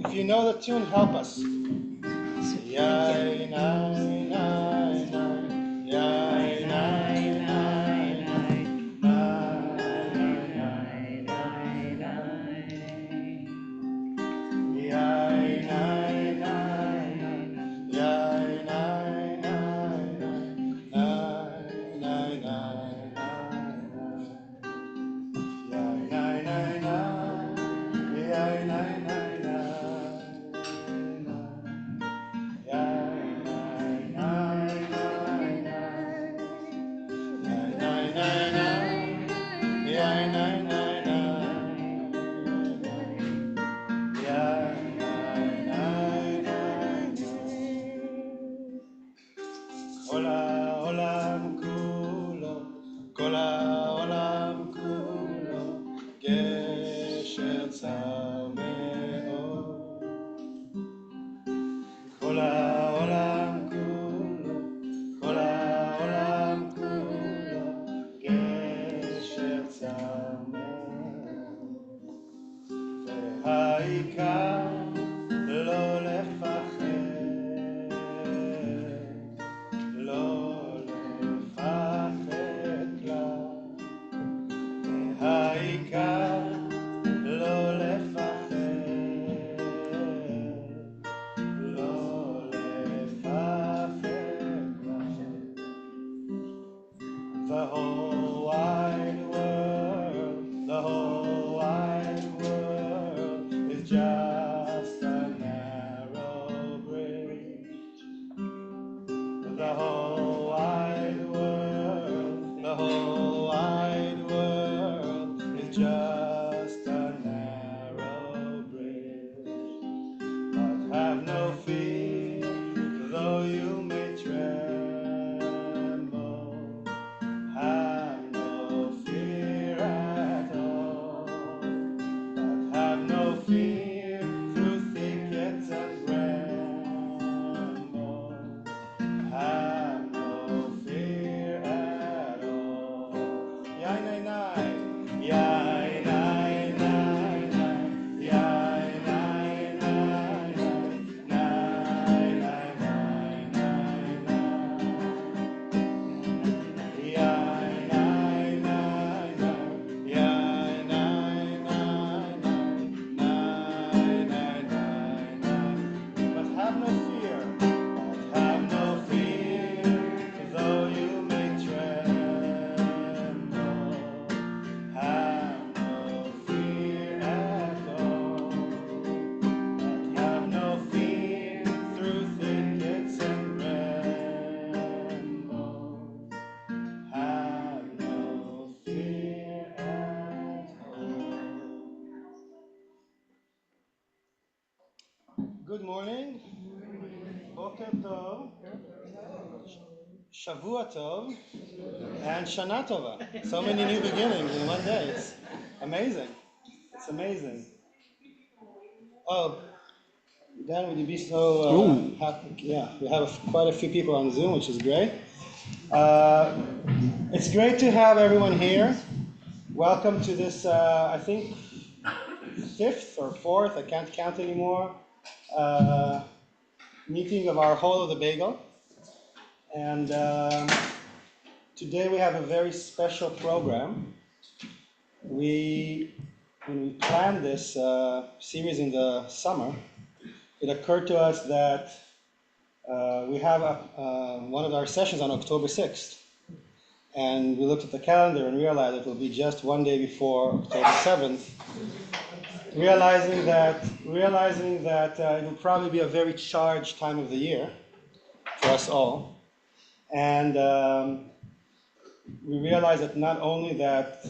If you know the tune, help us. Yai, nai, nai, nai. Yai, nai, nai, nai. Nai, nai, nai, nai. Yai, nai, nai, nai. Yai, nai, nai, nai. Nai, nai, nai, nai. Yai, nai, nai, nai. Yai, nai, nai, nai. Good morning. Boker Tov, Shavua Tov, and Shana Tova. So many new beginnings in one day. It's amazing. It's amazing. Oh, Dan, would you be so happy? Yeah, we have quite a few people on Zoom, which is great. It's great to have everyone here. Welcome to this, I think, fifth or fourth, I can't count anymore, meeting of our Hall of the Bagel. And today we have a very special program. When we planned this series in the summer, it occurred to us that we have one of our sessions on October 6th. And we looked at the calendar and realized it will be just one day before October 7th, realizing that it will probably be a very charged time of the year for us all. And we realized that not only that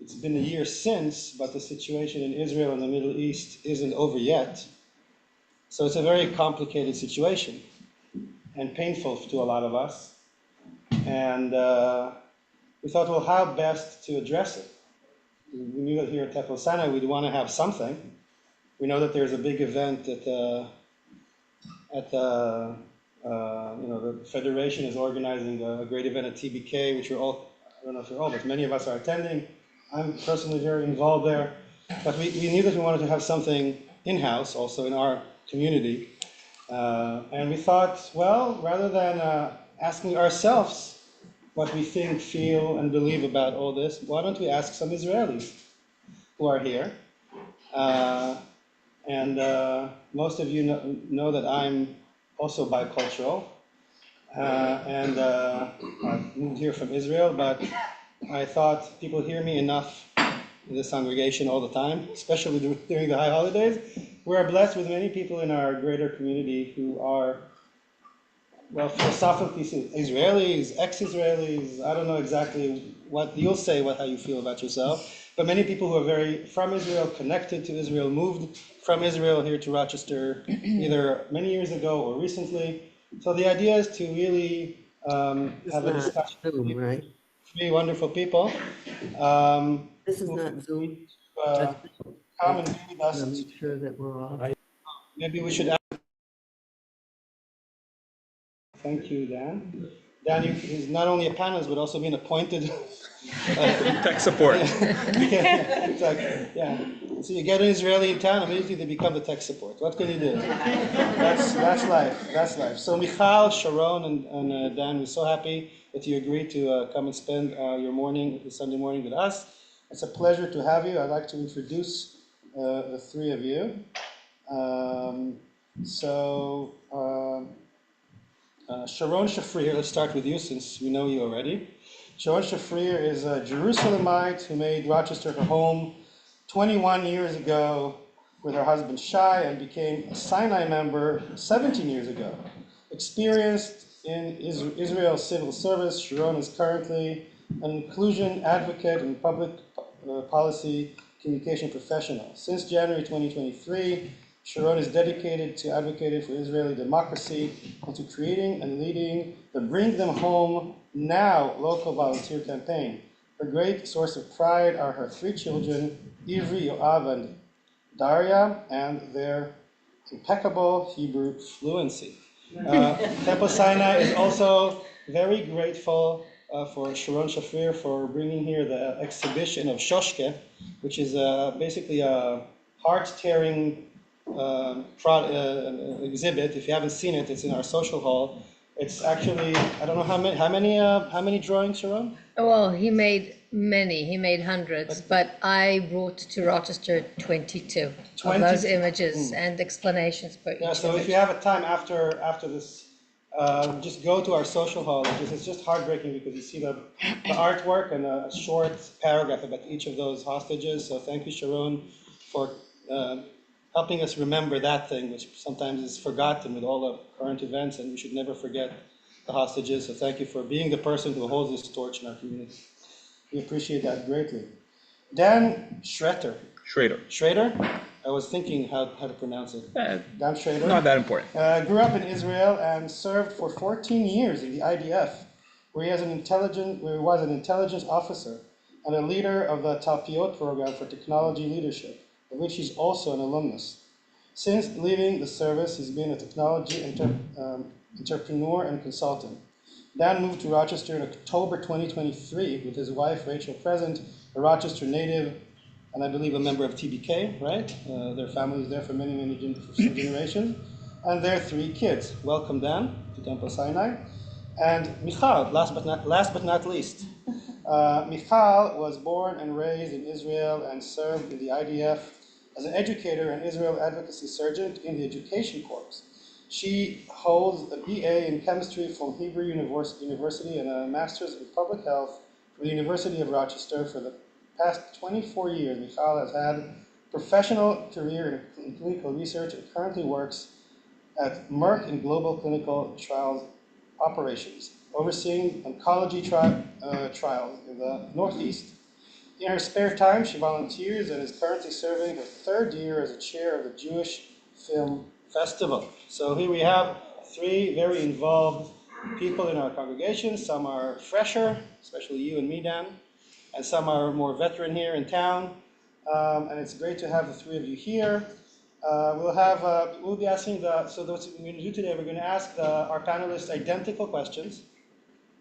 it's been a year since, but the situation in Israel and the Middle East isn't over yet. So it's a very complicated situation and painful to a lot of us. And we thought, well, how best to address it? We knew that here at Temple Sinai we'd want to have something. We know that there's a big event at the Federation is organizing a great event at TBK, which we're all, I don't know if you're all, but many of us are attending. I'm personally very involved there. But we knew that we wanted to have something in-house, also in our community. And we thought, well, rather than asking ourselves what we think, feel, and believe about all this, why don't we ask some Israelis who are here? And most of you know that I'm also bicultural. And I've moved here from Israel, but I thought people hear me enough in this congregation all the time, especially during the high holidays. We are blessed with many people in our greater community who are, well, philosophically Israelis, ex-Israelis. I don't know exactly what you'll say, how you feel about yourself, but many people who are very from Israel, connected to Israel, moved from Israel here to Rochester either many years ago or recently. So the idea is to really have a discussion Zoom, right? with three wonderful people This is who not Zoom. come and be with us. To make sure that we're all. Maybe we should ask. Thank you, Dan. Dan is not only a panelist, but also been appointed. Tech support. Yeah, exactly. Yeah. So you get an Israeli in town, immediately they become the tech support. What can you do? That's life. That's life. So Michal, Sharon, and Dan, we're so happy that you agreed to come and spend your morning, the Sunday morning, with us. It's a pleasure to have you. I'd like to introduce the three of you. Sharon Shafrir, let's start with you since we know you already. Sharon Shafrir is a Jerusalemite who made Rochester her home 21 years ago with her husband Shai and became a Sinai member 17 years ago. Experienced in Israel's civil service, Sharon is currently an inclusion advocate and public policy communication professional. Since January 2023, Sharon is dedicated to advocating for Israeli democracy and to creating and leading the Bring Them Home Now local volunteer campaign. Her great source of pride are her three children, Ivri, Yoav, and Daria, and their impeccable Hebrew fluency. Temple Sinai is also very grateful for Sharon Shafrir for bringing here the exhibition of Shoshke, which is basically a heart-tearing exhibit. If you haven't seen it, it's in our social hall. It's actually, I don't know how many drawings, Sharon? Well, he made many, he made hundreds, but I brought to Rochester 22 of those images and explanations for Yeah, each so if image. you have a time after this, just go to our social hall. It's just heartbreaking because you see the artwork and a short paragraph about each of those hostages. So thank you, Sharon, for helping us remember that thing, which sometimes is forgotten with all the current events, and we should never forget the hostages. So thank you for being the person who holds this torch in our community. We appreciate that greatly. Dan Schrader. Schrader? I was thinking how to pronounce it. Dan Schrader. Not that important. Grew up in Israel and served for 14 years in the IDF, where he was an intelligence officer and a leader of the Tapiot program for technology leadership, of which he's also an alumnus. Since leaving the service, he's been a technology entrepreneur and consultant. Dan moved to Rochester in October 2023 with his wife, Rachel Present, a Rochester native, and I believe a member of TBK, right? Their family is there for many generations, and their three kids. Welcome, Dan, to Temple Sinai. And Michal, last but not least. Michal was born and raised in Israel and served in the IDF as an educator and Israel advocacy sergeant in the Education Corps. She holds a BA in chemistry from Hebrew University and a master's in public health from the University of Rochester. For the past 24 years, Michal has had a professional career in clinical research and currently works at Merck in global clinical trials operations, overseeing oncology trials in the Northeast. In her spare time, she volunteers and is currently serving her third year as a chair of the Jewish Film Festival. So here we have three very involved people in our congregation. Some are fresher, especially you and me, Dan, and some are more veteran here in town. And it's great to have the three of you here. We'll be asking what we're going to do today, we're going to ask our panelists identical questions,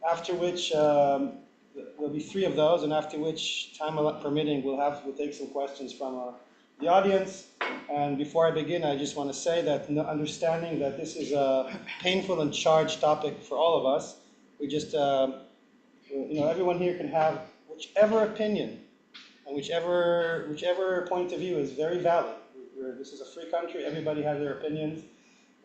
after which there'll be three of those, and after which, time permitting, we'll take some questions from the audience, And before I begin, I just want to say that understanding that this is a painful and charged topic for all of us, we just, everyone here can have whichever opinion and whichever point of view is very valid. This is a free country, everybody has their opinions.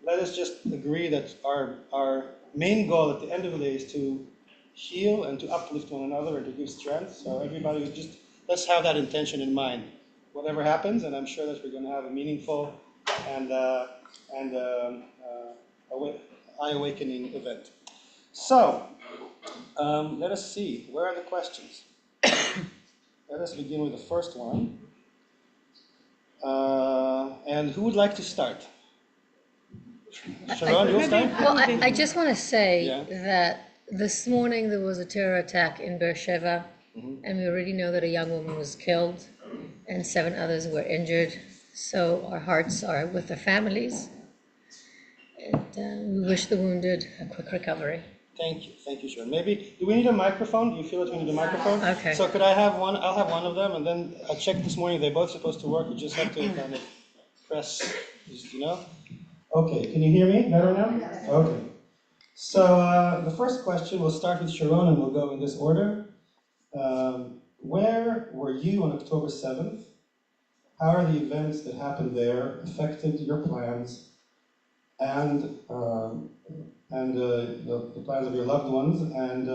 Let us just agree that our main goal at the end of the day is to heal and to uplift one another and to give strength. So everybody let's have that intention in mind. Whatever happens, and I'm sure that we're going to have a meaningful and eye-awakening event. So, let us see. Where are the questions? Let us begin with the first one. And who would like to start? Sharon, you'll start? Well, I just want to say Yeah. that this morning there was a terror attack in Beersheba, and we already know that a young woman was killed and 7 others were injured. So our hearts are with the families, and we wish the wounded a quick recovery. Thank you, Sharon. Maybe, do we need a microphone? Do you feel that we need a microphone? Okay. So could I have one? I'll have one of them, and then I checked this morning, they're both supposed to work. You just have to kind of press, Okay, can you hear me better now? Okay. So the first question, we'll start with Sharon, and we'll go in this order. Where were you on October 7th? How are the events that happened there affected your plans and the plans of your loved ones? And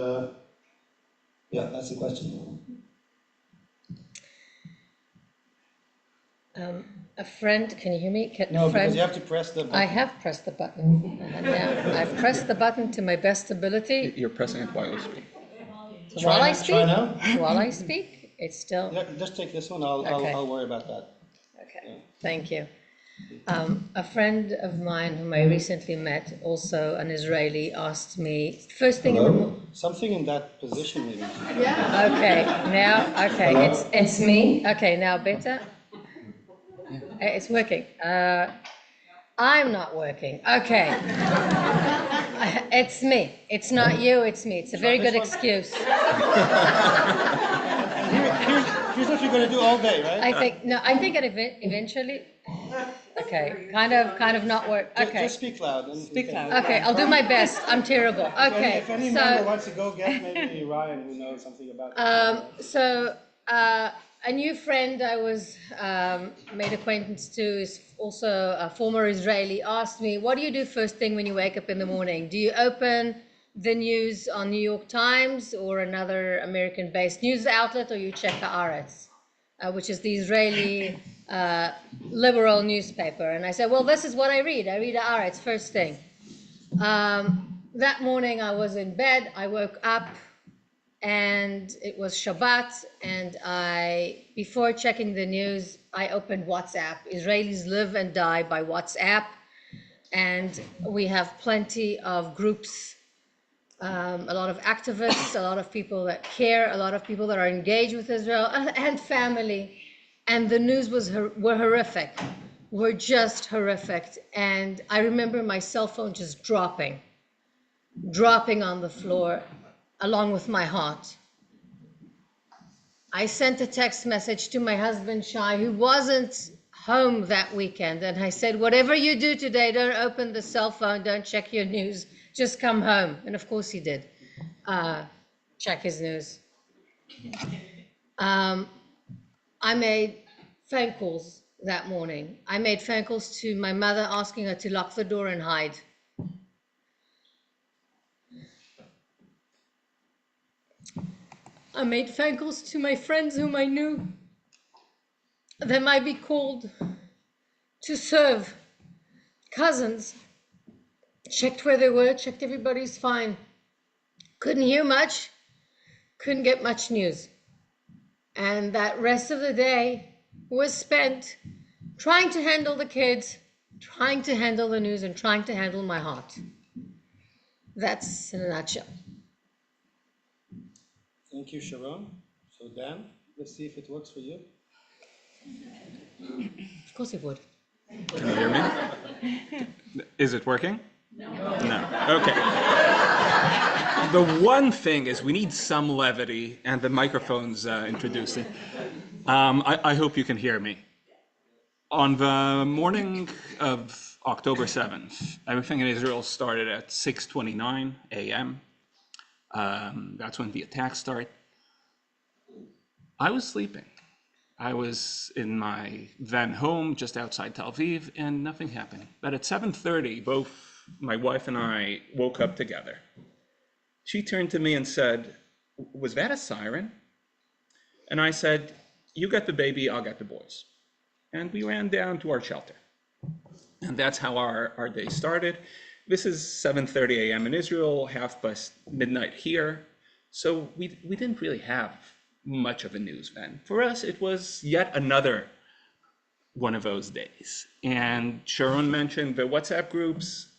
that's the question. A friend, can you hear me? No, because you have to press the button. I have pressed the button. Now I've pressed the button to my best ability. You're pressing it while you speak. While I Try now. While I speak, it's still. Yeah, just take this one. I'll worry about that. Okay, thank you. A friend of mine whom I recently met, also an Israeli, asked me, first thing in the morning. Something in that position maybe. Okay, it's me. Okay, now better? It's working. I'm not working. Okay. It's me. It's not you, it's me. It's a very good excuse. Here's what you're going to do all day, right? I think eventually. Okay, kind of not work. Okay. Just speak loud. Speak loud. Okay, I'll do my best. I'm terrible. Okay. If any member wants to go get maybe Ryan, who knows something about it. A new friend I was made acquaintance to is also a former Israeli, asked me, what do you do first thing when you wake up in the morning? Do you open the news on New York Times or another American-based news outlet, or you check Haaretz, which is the Israeli liberal newspaper? And I said, well, this is what I read. I read Haaretz first thing. That morning I was in bed. I woke up and it was Shabbat, and before checking the news, I opened WhatsApp. Israelis live and die by WhatsApp, and we have plenty of groups, a lot of activists, a lot of people that care, a lot of people that are engaged with Israel, and family. And the news were horrific, were just horrific. And I remember my cell phone just dropping on the floor, along with my heart. I sent a text message to my husband, Shai, who wasn't home that weekend. And I said, whatever you do today, don't open the cell phone, don't check your news, just come home. And of course he did, check his news. I made phone calls that morning. I made phone calls to my mother, asking her to lock the door and hide. I made phone calls to my friends whom I knew they might be called to serve, cousins. Checked where they were, checked everybody's fine. Couldn't hear much, couldn't get much news. And that rest of the day was spent trying to handle the kids, trying to handle the news, and trying to handle my heart. That's in a nutshell. Thank you, Sharon. So Dan, let's see if it works for you. Of course it would. Can you hear me? Is it working? No. Okay. The one thing is we need some levity, and the microphone's introducing. I hope you can hear me. On the morning of October 7th, everything in Israel started at 6:29 a.m. That's when the attacks start. I was sleeping. I was in my then home just outside Tel Aviv, and nothing happened. But at 7:30, both my wife and I woke up together. She turned to me and said, "Was that a siren?" And I said, "You get the baby, I'll get the boys." And we ran down to our shelter. And that's how our day started. This is 7:30 a.m. in Israel, half past midnight here. So we didn't really have much of a news then. For us, it was yet another one of those days. And Sharon mentioned the WhatsApp groups.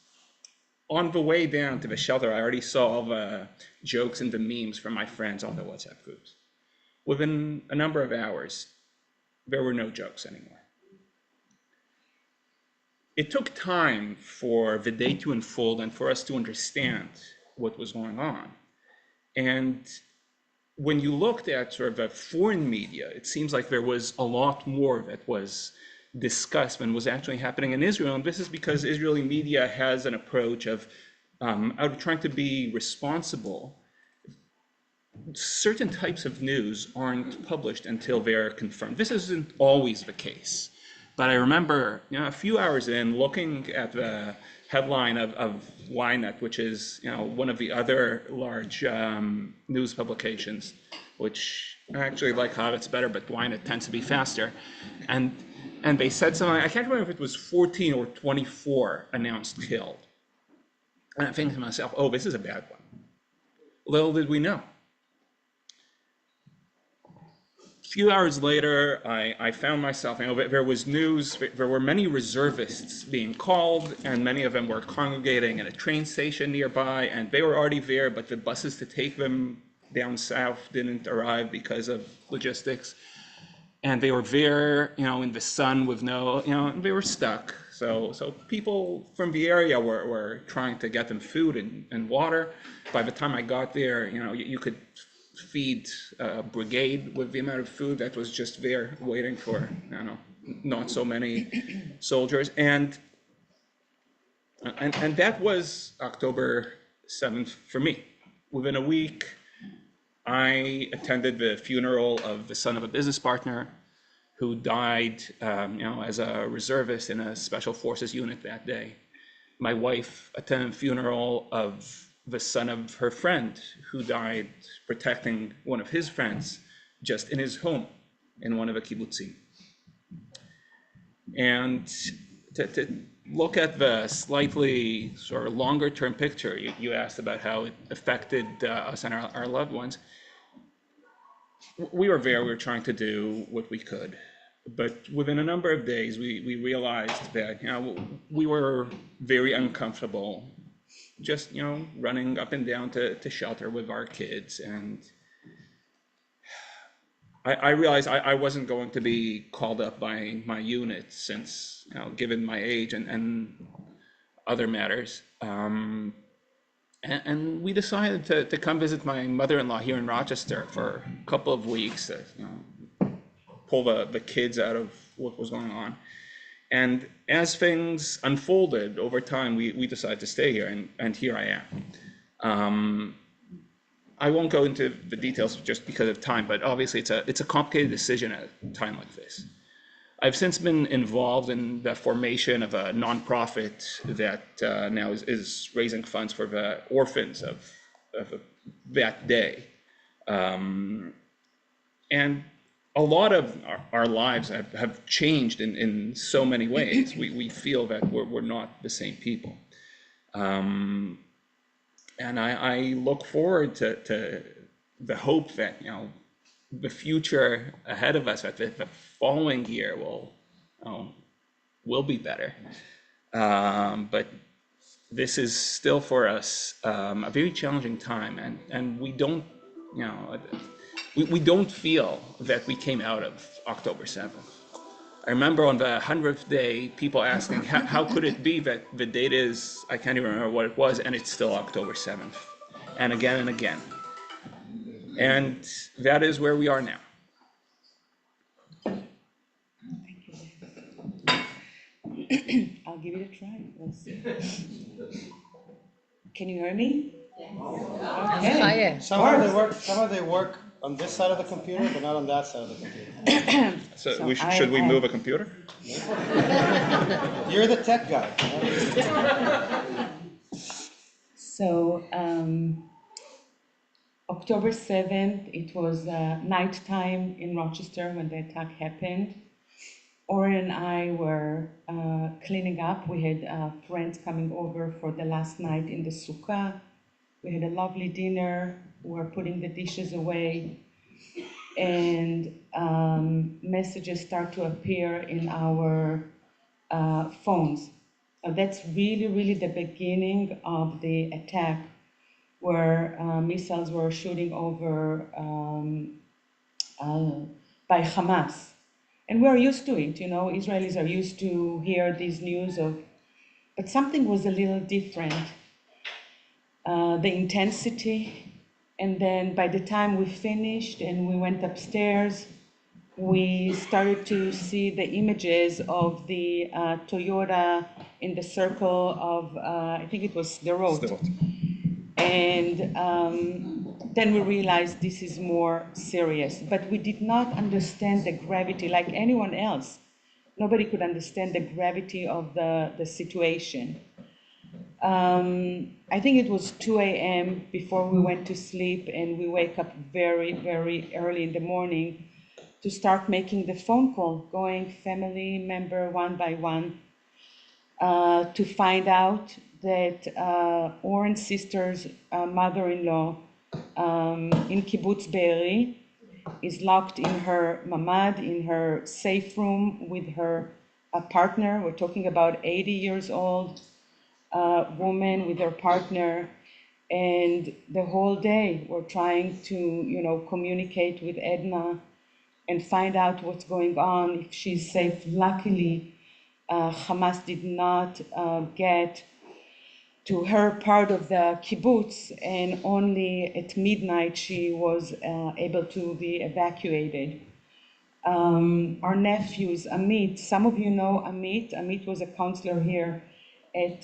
On the way down to the shelter, I already saw all the jokes and the memes from my friends on the WhatsApp groups. Within a number of hours, there were no jokes anymore. It took time for the day to unfold and for us to understand what was going on. And when you looked at sort of the foreign media, it seems like there was a lot more that was discussed than was actually happening in Israel. And this is because Israeli media has an approach of trying to be responsible. Certain types of news aren't published until they're confirmed. This isn't always the case. But I remember, a few hours in, looking at the headline of Ynet, which is, one of the other large news publications, which I actually like Haaretz better, but Ynet tends to be faster. And they said something, I can't remember if it was 14 or 24 announced killed. And I'm thinking to myself, oh, this is a bad one. Little did we know. A few hours later, I found myself, there was news, there were many reservists being called, and many of them were congregating at a train station nearby, and they were already there, but the buses to take them down south didn't arrive because of logistics. And they were there, in the sun with they were stuck. So people from the area were trying to get them food and water. By the time I got there, you could feed a brigade with the amount of food that was just there waiting for, not so many soldiers. And that was October 7th for me. Within a week, I attended the funeral of the son of a business partner who died, as a reservist in a special forces unit that day. My wife attended the funeral of the son of her friend who died protecting one of his friends just in his home in one of the kibbutzim. And to look at the slightly sort of longer term picture, you asked about how it affected us and our loved ones. We were there, we were trying to do what we could. But within a number of days, we realized that, we were very uncomfortable just, running up and down to shelter with our kids. And I realized I wasn't going to be called up by my unit since, given my age and other matters. And we decided to come visit my mother-in-law here in Rochester for a couple of weeks to, pull the kids out of what was going on. And as things unfolded over time, we decided to stay here, and here I am. I won't go into the details just because of time, but obviously it's a complicated decision at a time like this. I've since been involved in the formation of a nonprofit that now is raising funds for the orphans of that day. And a lot of our lives have changed in so many ways. We feel that we're not the same people. And I look forward to the hope that, the future ahead of us, that the following year will be better. But this is still for us a very challenging time, and we don't, we don't feel that we came out of October 7th. I remember on the 100th day, people asking, how could it be that the date is, I can't even remember what it was, and it's still October 7th, and again and again. And that is where we are now. Thank you, David. I'll give it a try. Let's see. Can you hear me? Okay. Fire. Somehow they work on this side of the computer, but not on that side of the computer. So, So should we move a computer? You're the tech guy. So October 7th, it was nighttime in Rochester when the attack happened. Oren and I were cleaning up. We had friends coming over for the last night in the sukkah. We had a lovely dinner. We were putting the dishes away. And messages start to appear in our phones. That's really the beginning of the attack, where missiles were shooting over by Hamas. And we're used to it, Israelis are used to hear these news but something was a little different. The intensity, and then by the time we finished and we went upstairs, we started to see the images of the Toyota in the circle of, I think it was the road. And then we realized this is more serious. But we did not understand the gravity like anyone else. Nobody could understand the gravity of the situation. I think it was 2 a.m. before we went to sleep, and we wake up very early in the morning to start making the phone call, going family member one by one, to find out that Oren's sister's mother-in-law in Kibbutz Be'eri is locked in her mamad, in her safe room with her partner. We're talking about 80 years old woman with her partner. And the whole day we're trying to, communicate with Edna and find out what's going on, if she's safe. Luckily, Hamas did not get to her part of the kibbutz, and only at midnight she was able to be evacuated. Our nephews, Amit, some of you know Amit. Amit was a counselor here at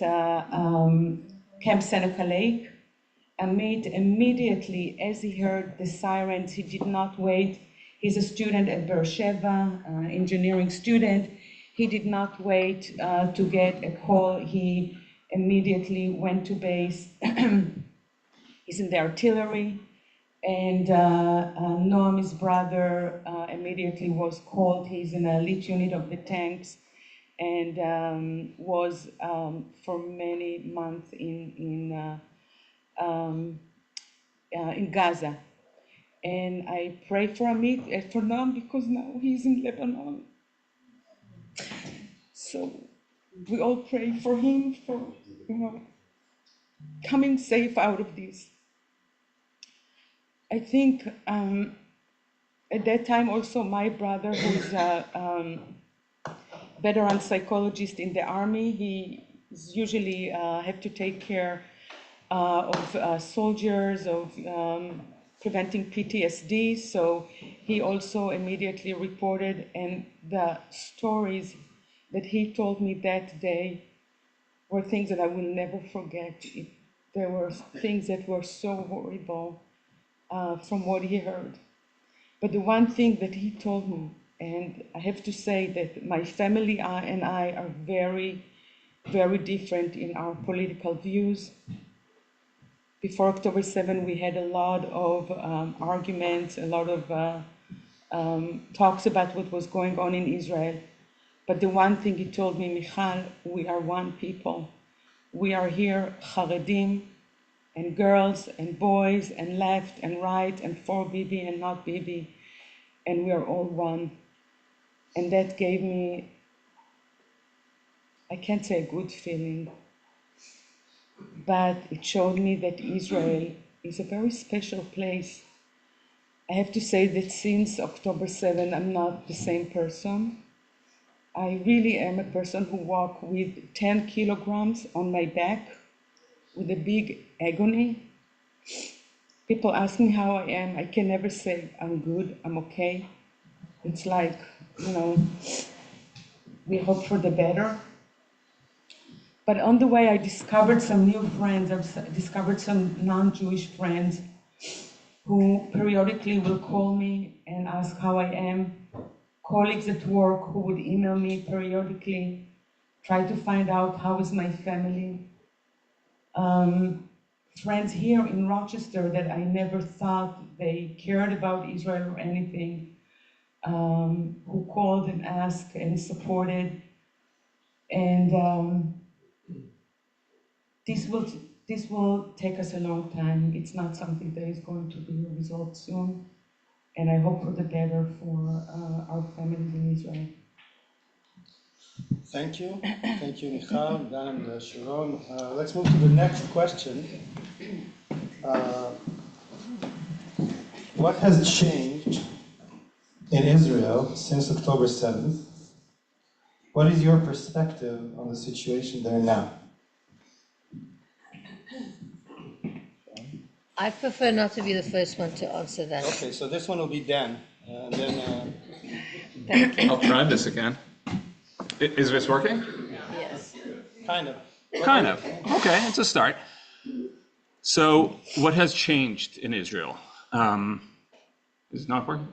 Camp Seneca Lake. Amit, immediately as he heard the sirens, he did not wait. He's a student at Beersheba, engineering student. He did not wait to get a call. He immediately went to base. He's in the artillery. And Noam, his brother, immediately was called. He's in a elite unit of the tanks, and was for many months in Gaza. And I pray for Amit and for Noam because now he's in Lebanon. So we all pray for him, for coming safe out of this. I think at that time also my brother, who is a veteran psychologist in the army, he usually have to take care of soldiers, of preventing PTSD. So he also immediately reported, and the stories that he told me that day were things that I will never forget. There were things that were so horrible from what he heard. But the one thing that he told me, and I have to say that my family and I are very, very different in our political views. Before October 7, we had a lot of arguments, a lot of talks about what was going on in Israel. But the one thing he told me, Michal, we are one people. We are here, Haredim, and girls and boys, and left and right, and for Bibi and not Bibi, and we are all one. And that gave me, I can't say a good feeling, but it showed me that Israel is a very special place. I have to say that since October 7, I'm not the same person. I really am a person who walks with 10 kilograms on my back, with a big agony. People ask me how I am. I can never say I'm good, I'm okay. It's like, we hope for the better. But on the way, I discovered some new friends. I've discovered some non-Jewish friends who periodically will call me and ask how I am. Colleagues at work who would email me periodically, try to find out how is my family. Friends here in Rochester that I never thought they cared about Israel or anything, who called and asked and supported. And this will take us a long time. It's not something that is going to be resolved soon. And I hope for the better for our families in Israel. Thank you. Thank you, Michal, Dan, and Sharon. Let's move to the next question. What has changed in Israel since October 7th? What is your perspective on the situation there now? I prefer not to be the first one to answer that. Okay, so this one will be Dan, and then Thank you. I'll try this again. Is this working? Yes. kind of. Kind of. Okay, it's a start. So, what has changed in Israel? Is it not working?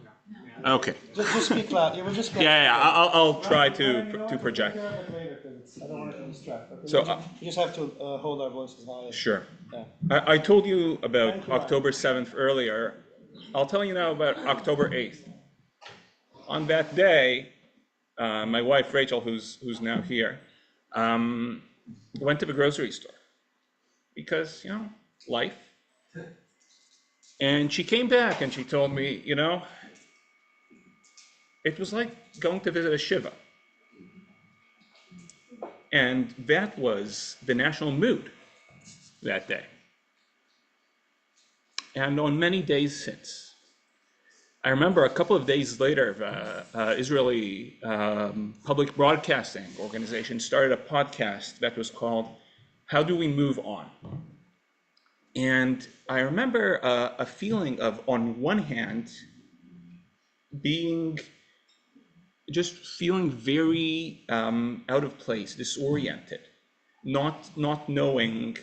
Okay. Just speak loud. You will just Yeah, I'll try to project. I don't want to distract. Okay? So, You just have to hold our voices high. Sure. Yeah. I told you about October 7th earlier. I'll tell you now about October 8th. On that day, my wife Rachel, who's now here, went to the grocery store because, life. And she came back and she told me, it was like going to visit a shiva. And that was the national mood that day. And on many days since. I remember a couple of days later, the Israeli public broadcasting organization started a podcast that was called How Do We Move On? And I remember a feeling of, on one hand, just feeling very out of place, disoriented, not knowing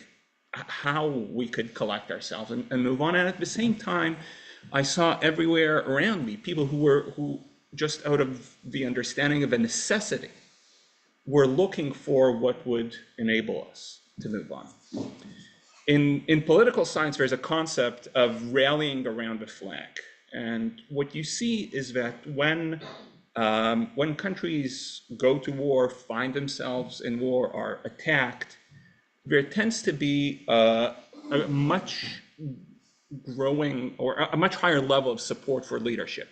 how we could collect ourselves and move on. And at the same time, I saw everywhere around me people who just out of the understanding of a necessity were looking for what would enable us to move on. In political science, there's a concept of rallying around the flag. And what you see is that when countries go to war, find themselves in war, are attacked, there tends to be a much growing or a much higher level of support for leadership.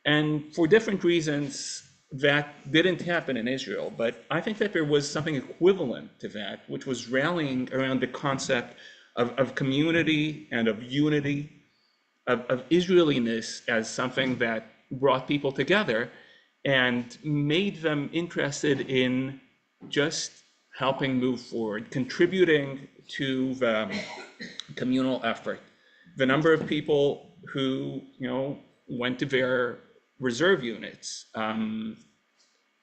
And for different reasons, that didn't happen in Israel, but I think that there was something equivalent to that, which was rallying around the concept of community and of unity, of Israeliness as something that brought people together and made them interested in just helping move forward, contributing to the communal effort. The number of people who, went to their reserve units,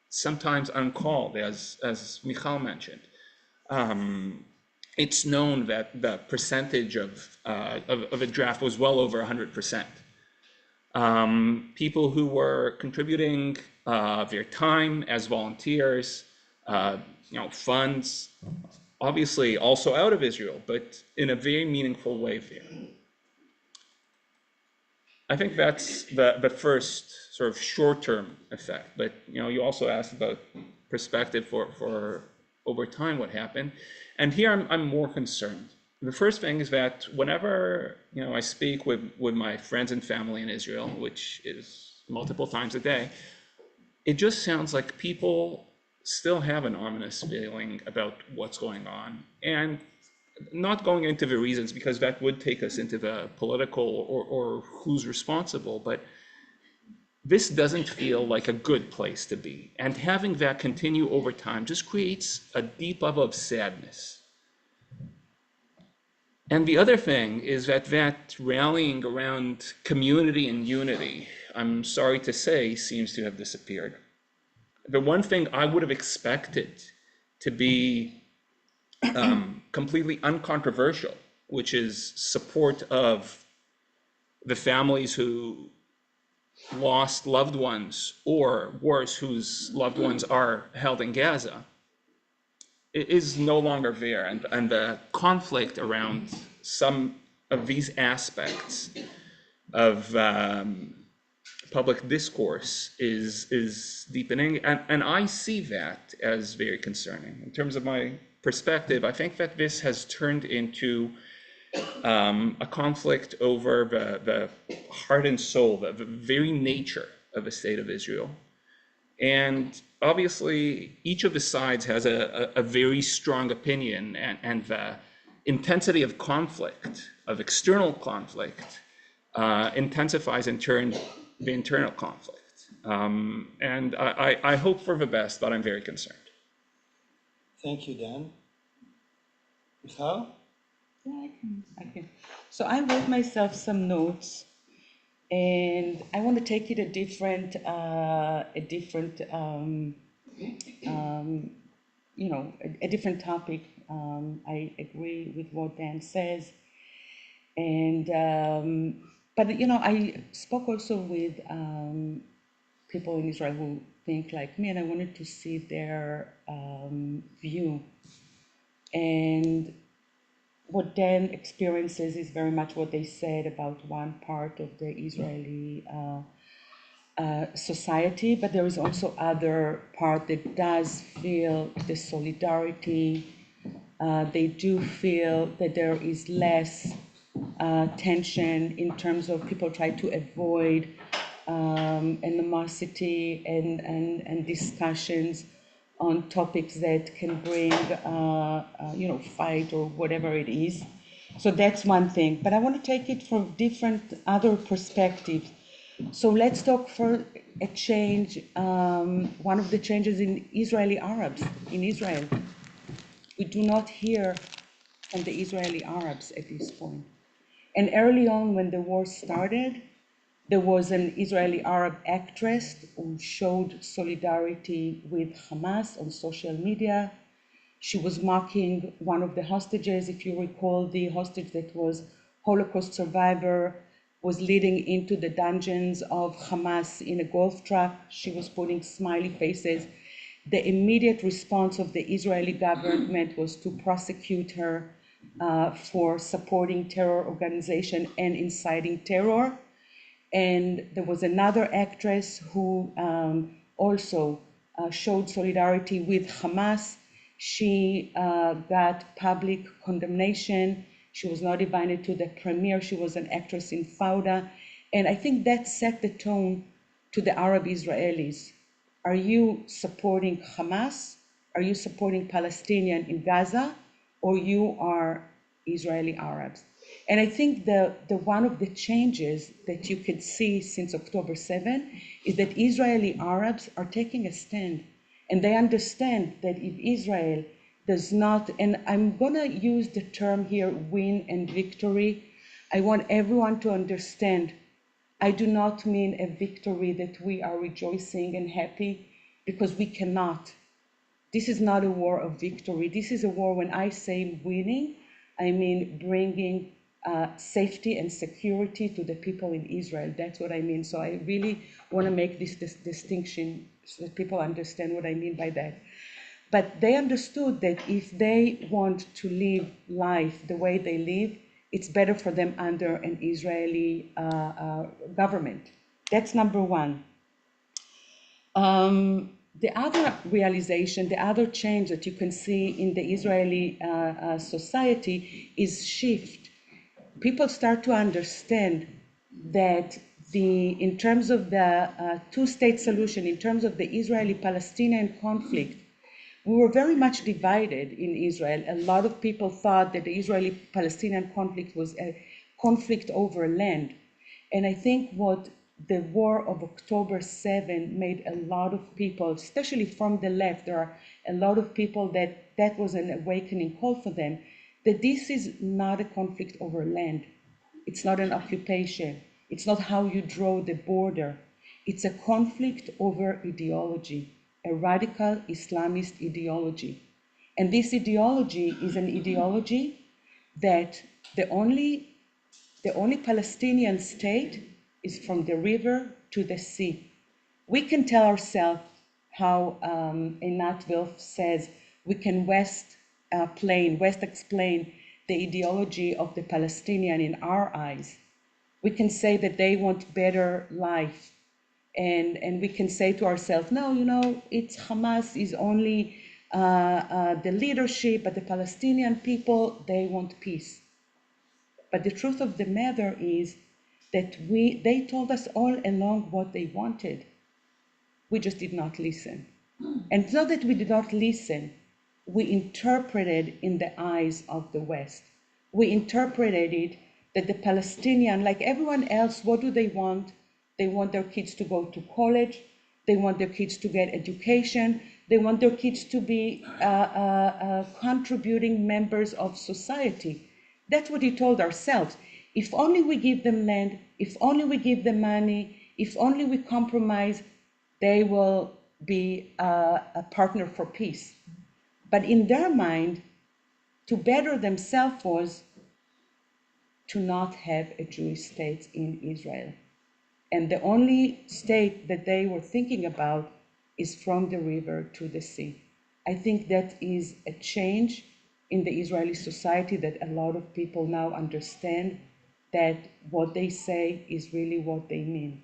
sometimes uncalled, as Michal mentioned. It's known that the percentage of a draft was well over 100%. People who were contributing their time as volunteers, funds, obviously also out of Israel, but in a very meaningful way there. I think that's the first sort of short-term effect, but you also asked about perspective for over time what happened, and here I'm more concerned. The first thing is that whenever I speak with my friends and family in Israel, which is multiple times a day, it just sounds like people still have an ominous feeling about what's going on, and not going into the reasons, because that would take us into the political or who's responsible, but this doesn't feel like a good place to be. And having that continue over time just creates a deep level of sadness. And the other thing is that rallying around community and unity, I'm sorry to say, seems to have disappeared. The one thing I would have expected to be completely uncontroversial, which is support of the families who lost loved ones, or worse, whose loved ones are held in Gaza, it is no longer there. And the conflict around some of these aspects of public discourse is deepening. And I see that as very concerning. In terms of my perspective, I think that this has turned into a conflict over the heart and soul, the very nature of the state of Israel. And obviously, each of the sides has a very strong opinion, and the intensity of conflict, of external conflict, intensifies in turn the internal conflict. And I hope for the best, but I'm very concerned. Thank you, Dan. Michal? Yeah, I can. So I wrote myself some notes, and I want to take it a different, a different topic. I agree with what Dan says, and but I spoke also with people in Israel who think like me, and I wanted to see their view. And what Dan experiences is very much what they said about one part of the Israeli society, but there is also other part that does feel the solidarity. They do feel that there is less tension in terms of people try to avoid animosity and discussions on topics that can bring, fight or whatever it is. So that's one thing. But I want to take it from different other perspectives. So let's talk for a change. One of the changes in Israeli Arabs in Israel. We do not hear from the Israeli Arabs at this point. And early on, when the war started, there was an Israeli Arab actress who showed solidarity with Hamas on social media. She was mocking one of the hostages. If you recall, the hostage that was Holocaust survivor was leading into the dungeons of Hamas in a golf truck. She was putting smiley faces. The immediate response of the Israeli government was to prosecute her for supporting terror organization and inciting terror. And there was another actress who also showed solidarity with Hamas. She got public condemnation. She was not invited to the premiere. She was an actress in Fauda. And I think that set the tone to the Arab Israelis. Are you supporting Hamas? Are you supporting Palestinian in Gaza? Or you are Israeli Arabs? And I think the one of the changes that you could see since October 7 is that Israeli Arabs are taking a stand. And they understand that if Israel does not, and I'm going to use the term here, win and victory. I want everyone to understand, I do not mean a victory that we are rejoicing and happy, because we cannot. This is not a war of victory. This is a war, when I say winning, I mean bringing safety and security to the people in Israel. That's what I mean. So I really want to make this distinction so that people understand what I mean by that. But they understood that if they want to live life the way they live, it's better for them under an Israeli government. That's number one. The other realization, the other change that you can see in the Israeli society is shift. People start to understand that in terms of the two-state solution, in terms of the Israeli-Palestinian conflict, we were very much divided in Israel. A lot of people thought that the Israeli-Palestinian conflict was a conflict over land. And I think what the war of October 7 made a lot of people, especially from the left, there are a lot of people that was an awakening call for them, that this is not a conflict over land. It's not an occupation. It's not how you draw the border. It's a conflict over ideology, a radical Islamist ideology. And this ideology is an ideology that the only Palestinian state is from the river to the sea. We can tell ourselves how Einat Wilf says we can West explain the ideology of the Palestinian in our eyes. We can say that they want better life, and we can say to ourselves, no, it's Hamas is only the leadership, but the Palestinian people, they want peace. But the truth of the matter is that they told us all along what they wanted. We just did not listen. And it's not that we did not listen, we interpreted in the eyes of the West. We interpreted it that the Palestinian, like everyone else, what do they want? They want their kids to go to college, they want their kids to get education, they want their kids to be contributing members of society. That's what we told ourselves. If only we give them land, if only we give them money, if only we compromise, they will be a partner for peace. But in their mind, to better themselves was to not have a Jewish state in Israel. And the only state that they were thinking about is from the river to the sea. I think that is a change in the Israeli society, that a lot of people now understand that what they say is really what they mean.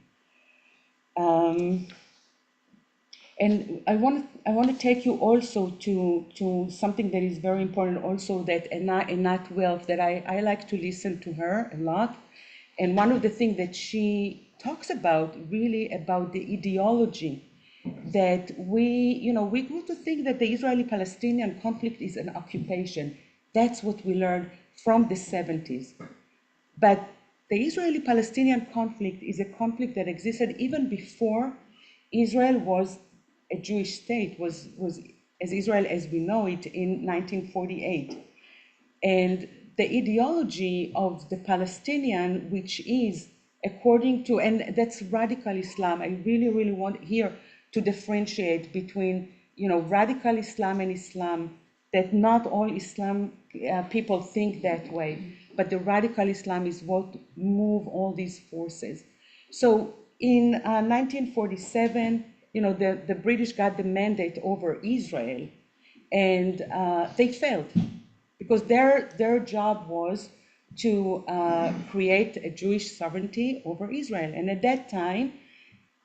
And I want to take you also to something that is very important also, that Einat Wilf, that I like to listen to her a lot. And one of the things that she talks about, really about the ideology that we grew to think that the Israeli-Palestinian conflict is an occupation. That's what we learned from the 70s. But the Israeli-Palestinian conflict is a conflict that existed even before Israel was a Jewish state, was as Israel as we know it in 1948. And the ideology of the Palestinian, which is according to, and that's radical Islam. I really, really want here to differentiate between, radical Islam and Islam, that not all Islam people think that way, but the radical Islam is what move all these forces. So in 1947, the British got the mandate over Israel, and they failed because their job was to create a Jewish sovereignty over Israel. And at that time,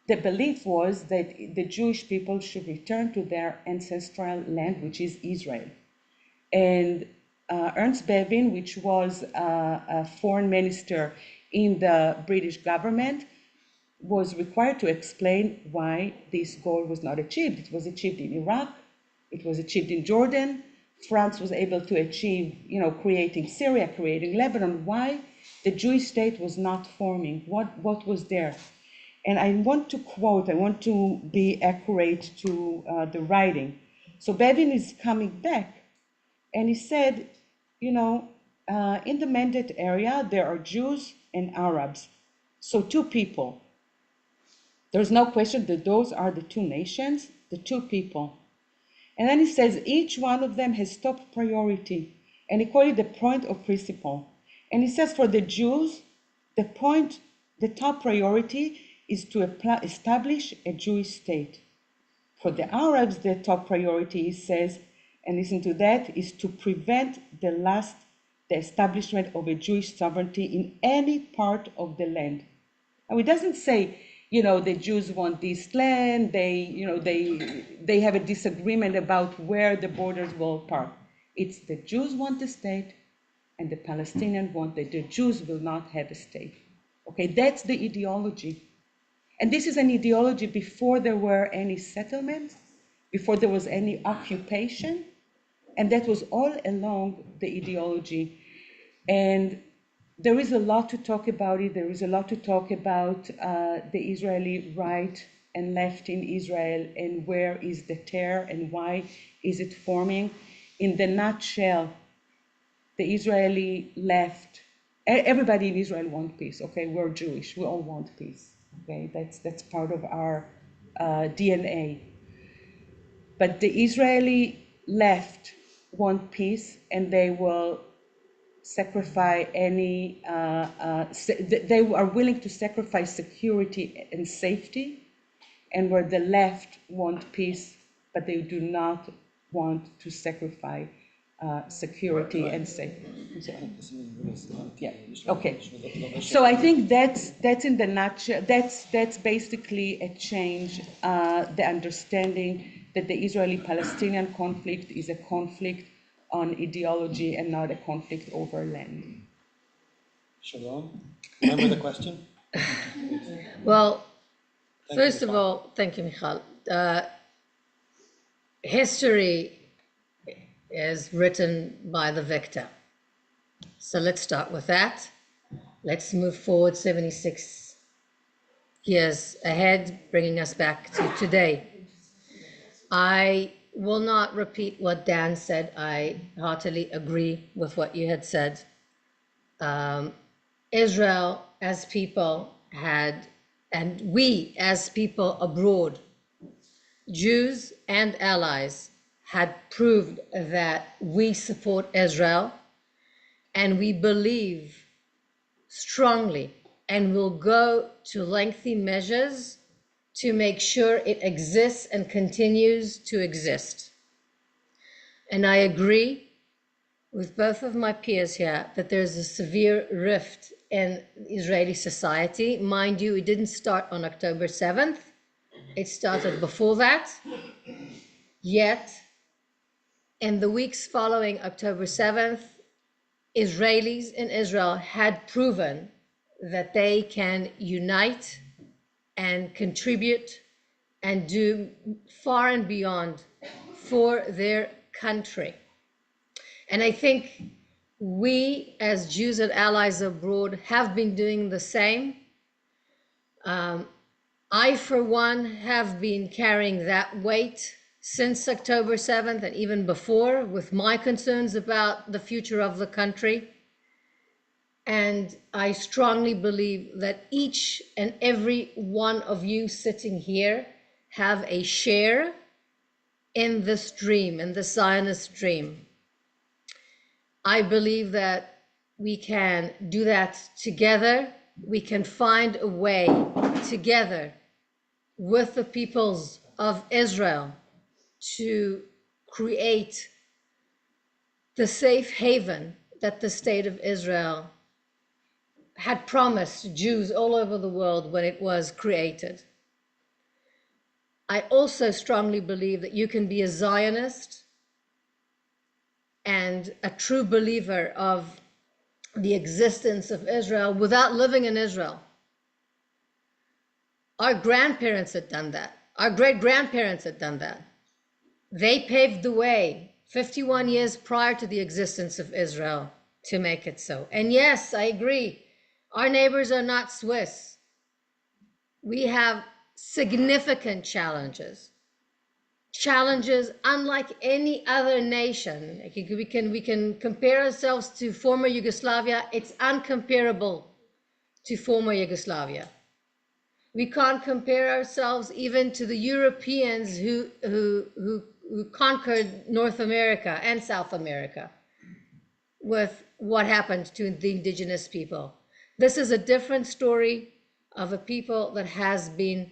the belief was that the Jewish people should return to their ancestral land, which is Israel. And Ernst Bevin, which was a foreign minister in the British government, was required to explain why this goal was not achieved. It was achieved in Iraq, it was achieved in Jordan. France was able to achieve, creating Syria, creating Lebanon. Why the Jewish state was not forming? What was there? And I want to quote, I want to be accurate to the writing. So Bevin is coming back, and he said, in the mandate area, there are Jews and Arabs. So two people. There's no question that those are the two nations, the two people. And then he says, each one of them has top priority. And he called it the point of principle. And he says for the Jews, the top priority is to establish a Jewish state. For the Arabs, the top priority, he says, and listen to that, is to prevent the establishment of a Jewish sovereignty in any part of the land. Now, it doesn't say, the Jews want this land, they have a disagreement about where the borders will part. It's the Jews want the state, and the Palestinians want that the Jews will not have a state. Okay, that's the ideology. And this is an ideology before there were any settlements, before there was any occupation, and that was all along the ideology. And there is a lot to talk about it. There is a lot to talk about the Israeli right and left in Israel, and where is the tear and why is it forming. In the nutshell, the Israeli left, everybody in Israel wants peace, okay? We're Jewish, we all want peace, okay? That's part of our DNA. But the Israeli left want peace, and they will sacrifice any, they are willing to sacrifice security and safety, and where the left want peace, but they do not want to sacrifice security and safety. Yeah. Okay. So I think that's in the nutshell. That's basically a change, the understanding that the Israeli-Palestinian conflict is a conflict on ideology and not a conflict over land. Shalom. Remember the question? Well, Thank you, first of Michal. all, thank you, Michal. History is written by the victor. So let's start with that. Let's move forward 76 years ahead, bringing us back to today. I will not repeat what Dan said. I heartily agree with what you had said. Israel as people had, and we as people abroad, Jews and allies, had proved that we support Israel and we believe strongly and will go to lengthy measures to make sure it exists and continues to exist. And I agree with both of my peers here that there's a severe rift in Israeli society. Mind you, it didn't start on October 7th. It started before that. Yet, in the weeks following October 7th, Israelis in Israel had proven that they can unite and contribute and do far and beyond for their country. And I think we as Jews and allies abroad have been doing the same. I, for one, have been carrying that weight since October 7th and even before, with my concerns about the future of the country. And I strongly believe that each and every one of you sitting here have a share in this dream, in the Zionist dream. I believe that we can do that together. We can find a way together with the peoples of Israel to create the safe haven that the state of Israel had promised Jews all over the world when it was created. I also strongly believe that you can be a Zionist and a true believer of the existence of Israel without living in Israel. Our grandparents had done that. Our great-grandparents had done that. They paved the way 51 years prior to the existence of Israel to make it so. And yes, I agree. Our neighbors are not Swiss. We have significant challenges unlike any other nation. We can compare ourselves to former Yugoslavia. It's uncomparable to former Yugoslavia. We can't compare ourselves even to the Europeans who conquered North America and South America with what happened to the indigenous people. This is a different story of a people that has been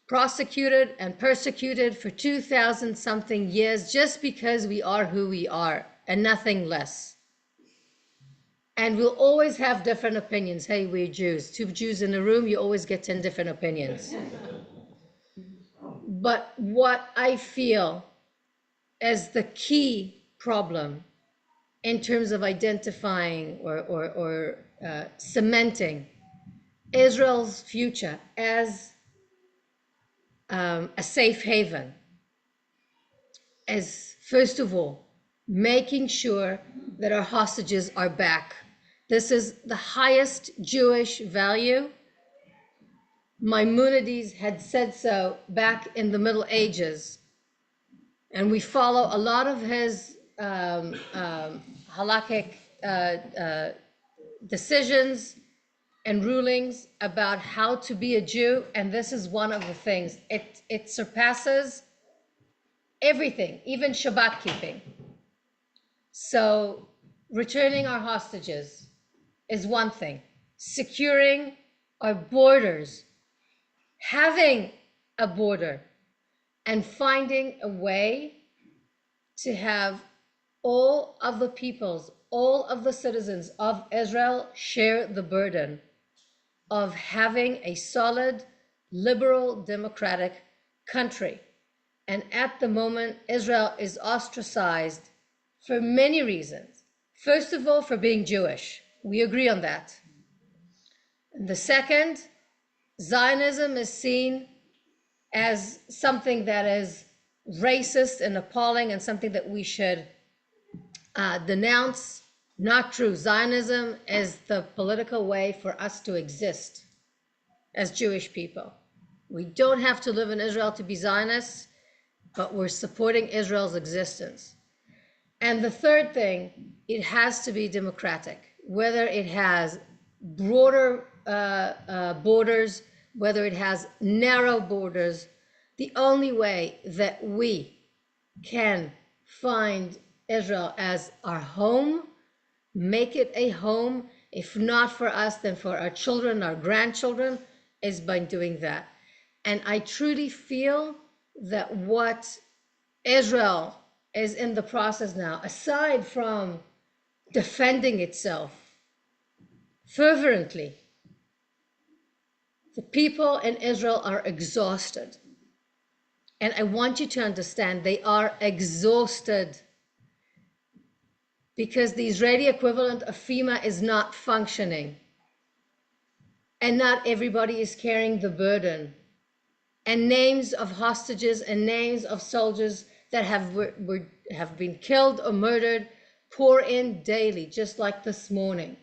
prosecuted and persecuted for 2,000 something years just because we are who we are and nothing less. And we'll always have different opinions. Hey, we're Jews. Two Jews in a room, you always get 10 different opinions. But what I feel is the key problem in terms of identifying or cementing Israel's future as a safe haven is, first of all, making sure that our hostages are back. This is the highest Jewish value. Maimonides had said so back in the Middle Ages. And we follow a lot of his halakhic decisions and rulings about how to be a Jew. And this is one of the things. It surpasses everything, even Shabbat keeping. So returning our hostages is one thing. Securing our borders, having a border, and finding a way to have all of the peoples, all of the citizens of Israel share the burden of having a solid, liberal, democratic country. And at the moment, Israel is ostracized for many reasons. First of all, for being Jewish. We agree on that. And the second, Zionism is seen as something that is racist and appalling and something that we should denounce. Not true. Zionism is the political way for us to exist as Jewish people. We don't have to live in Israel to be Zionists, but we're supporting Israel's existence. And the third thing, it has to be democratic, whether it has broader borders, whether it has narrow borders. The only way that we can find Israel as our home, make it a home, if not for us, then for our children, our grandchildren, is by doing that. And I truly feel that what Israel is in the process now, aside from defending itself fervently, the people in Israel are exhausted. And I want you to understand they are exhausted because the Israeli equivalent of FEMA is not functioning. And not everybody is carrying the burden. And names of hostages and names of soldiers that have been killed or murdered pour in daily, just like this morning.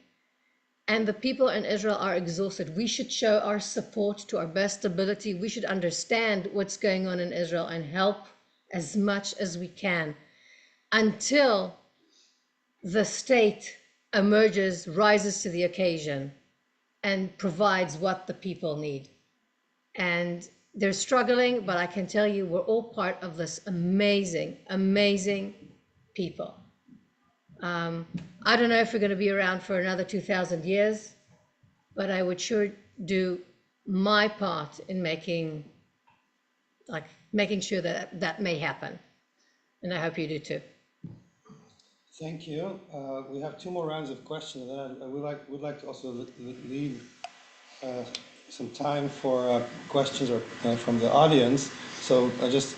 And the people in Israel are exhausted. We should show our support to our best ability. We should understand what's going on in Israel and help as much as we can until the state emerges, rises to the occasion, and provides what the people need. And they're struggling, but I can tell you we're all part of this amazing, amazing people. I don't know if we're going to be around for another 2,000 years, but I would sure do my part in making sure that that may happen. And I hope you do too. Thank you. We have two more rounds of questions, and then I would like to also leave some time for questions or from the audience. So I just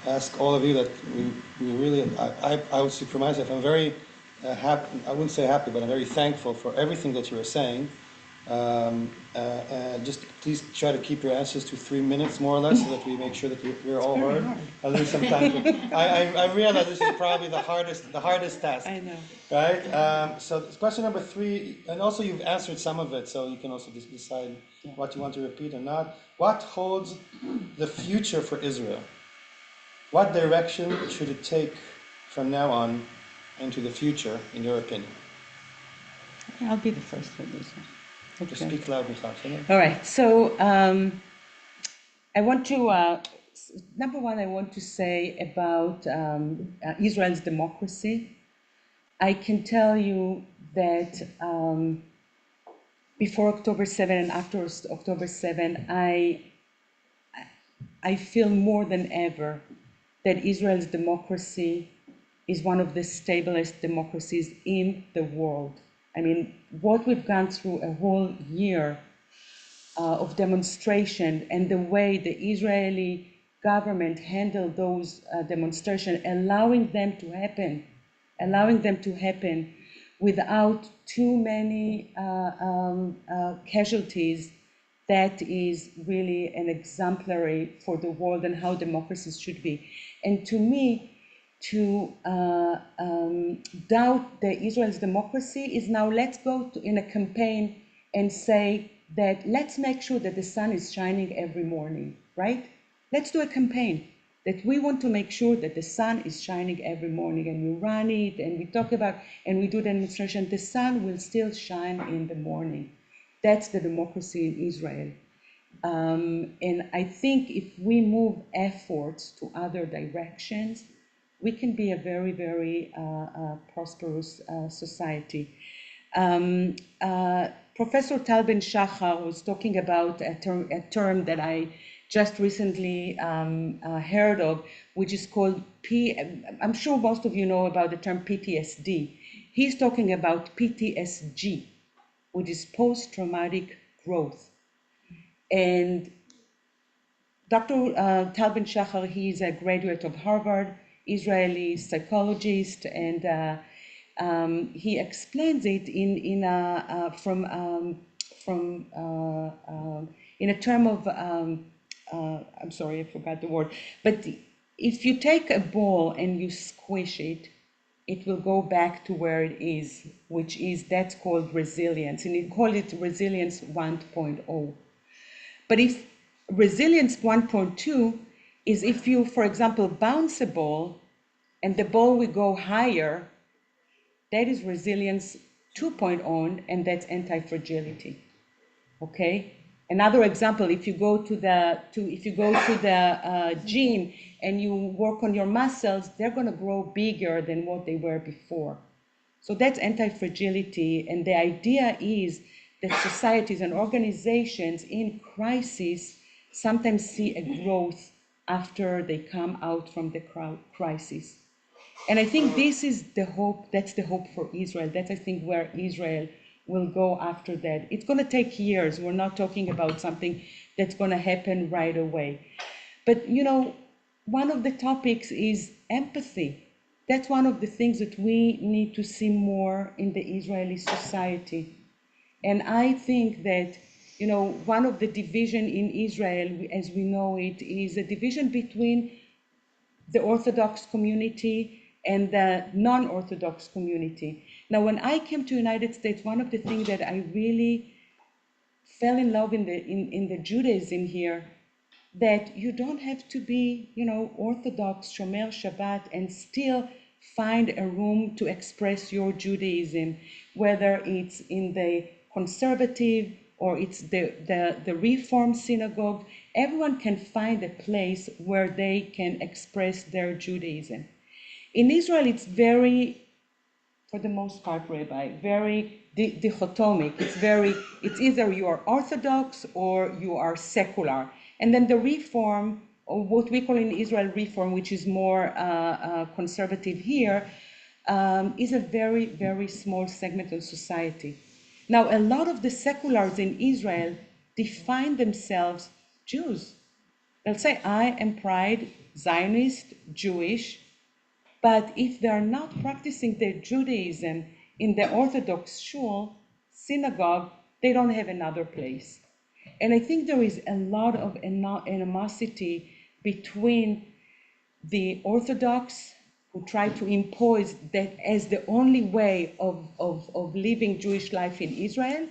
ask all of you that we really, I would speak for myself. I'm very happy. I wouldn't say happy, but I'm very thankful for everything that you were saying. And just please try to keep your answers to 3 minutes more or less, so that we make sure that we're all heard. I'll leave some time. I realize this is probably the hardest task. I know. Right. So question number 3, and also you've answered some of it, so you can also just decide what you want to repeat or not. What holds the future for Israel? What direction should it take from now on into the future, in your opinion? I'll be the first for this one. Okay. Just speak loud, Michal. All right. So I want to, number one, I want to say about Israel's democracy. I can tell you that before October 7 and after October 7, I feel more than ever that Israel's democracy is one of the stablest democracies in the world. I mean, what we've gone through a whole year of demonstration, and the way the Israeli government handled those demonstrations, allowing them to happen without too many casualties, that is really an exemplary for the world and how democracies should be. And to me, to doubt Israel's democracy is now, let's go in a campaign and say that let's make sure that the sun is shining every morning, right? Let's do a campaign that we want to make sure that the sun is shining every morning, and we run it and we talk about and we do the demonstration. The sun will still shine in the morning. That's the democracy in Israel. And I think if we move efforts to other directions, we can be a very, very prosperous society. Professor Tal Ben Shachar was talking about a term that I just recently heard of, which is called I'm sure most of you know about the term PTSD. He's talking about PTSG, which is post-traumatic growth. And Dr. Tal Ben Shachar, he's a graduate of Harvard, Israeli psychologist, and he explains it in a term of I'm sorry, I forgot the word. But if you take a ball and you squish it, it will go back to where it is, which is that's called resilience, and he call it resilience 1.0. But if resilience 1.2 is if you, for example, bounce a ball and the ball will go higher, that is resilience 2.0, and that's anti-fragility. Okay. Another example: if you go to the gym and you work on your muscles, they're going to grow bigger than what they were before. So that's anti-fragility, and the idea is that societies and organizations in crisis sometimes see a growth after they come out from the crisis. And I think this is the hope, that's the hope for Israel. That's, I think, where Israel will go after that. It's going to take years. We're not talking about something that's going to happen right away. But, you know, one of the topics is empathy. That's one of the things that we need to see more in the Israeli society. And I think that, you know, one of the division in Israel, as we know it, is a division between the Orthodox community and the non-Orthodox community. Now, when I came to United States, one of the things that I really fell in love in the Judaism here, that you don't have to be, you know, Orthodox, Shomer Shabbat, and still find a room to express your Judaism, whether it's in the conservative or it's the Reform synagogue. Everyone can find a place where they can express their Judaism. In Israel, it's very, for the most part, Rabbi, very dichotomic. It's either you are Orthodox or you are secular. And then the Reform, or what we call in Israel Reform, which is more conservative here, is a very, very small segment of society. Now, a lot of the seculars in Israel define themselves Jews. They'll say, I am Pride, Zionist, Jewish, but if they are not practicing their Judaism in the Orthodox shul, synagogue, they don't have another place. And I think there is a lot of animosity between the Orthodox, who try to impose that as the only way of living Jewish life in Israel,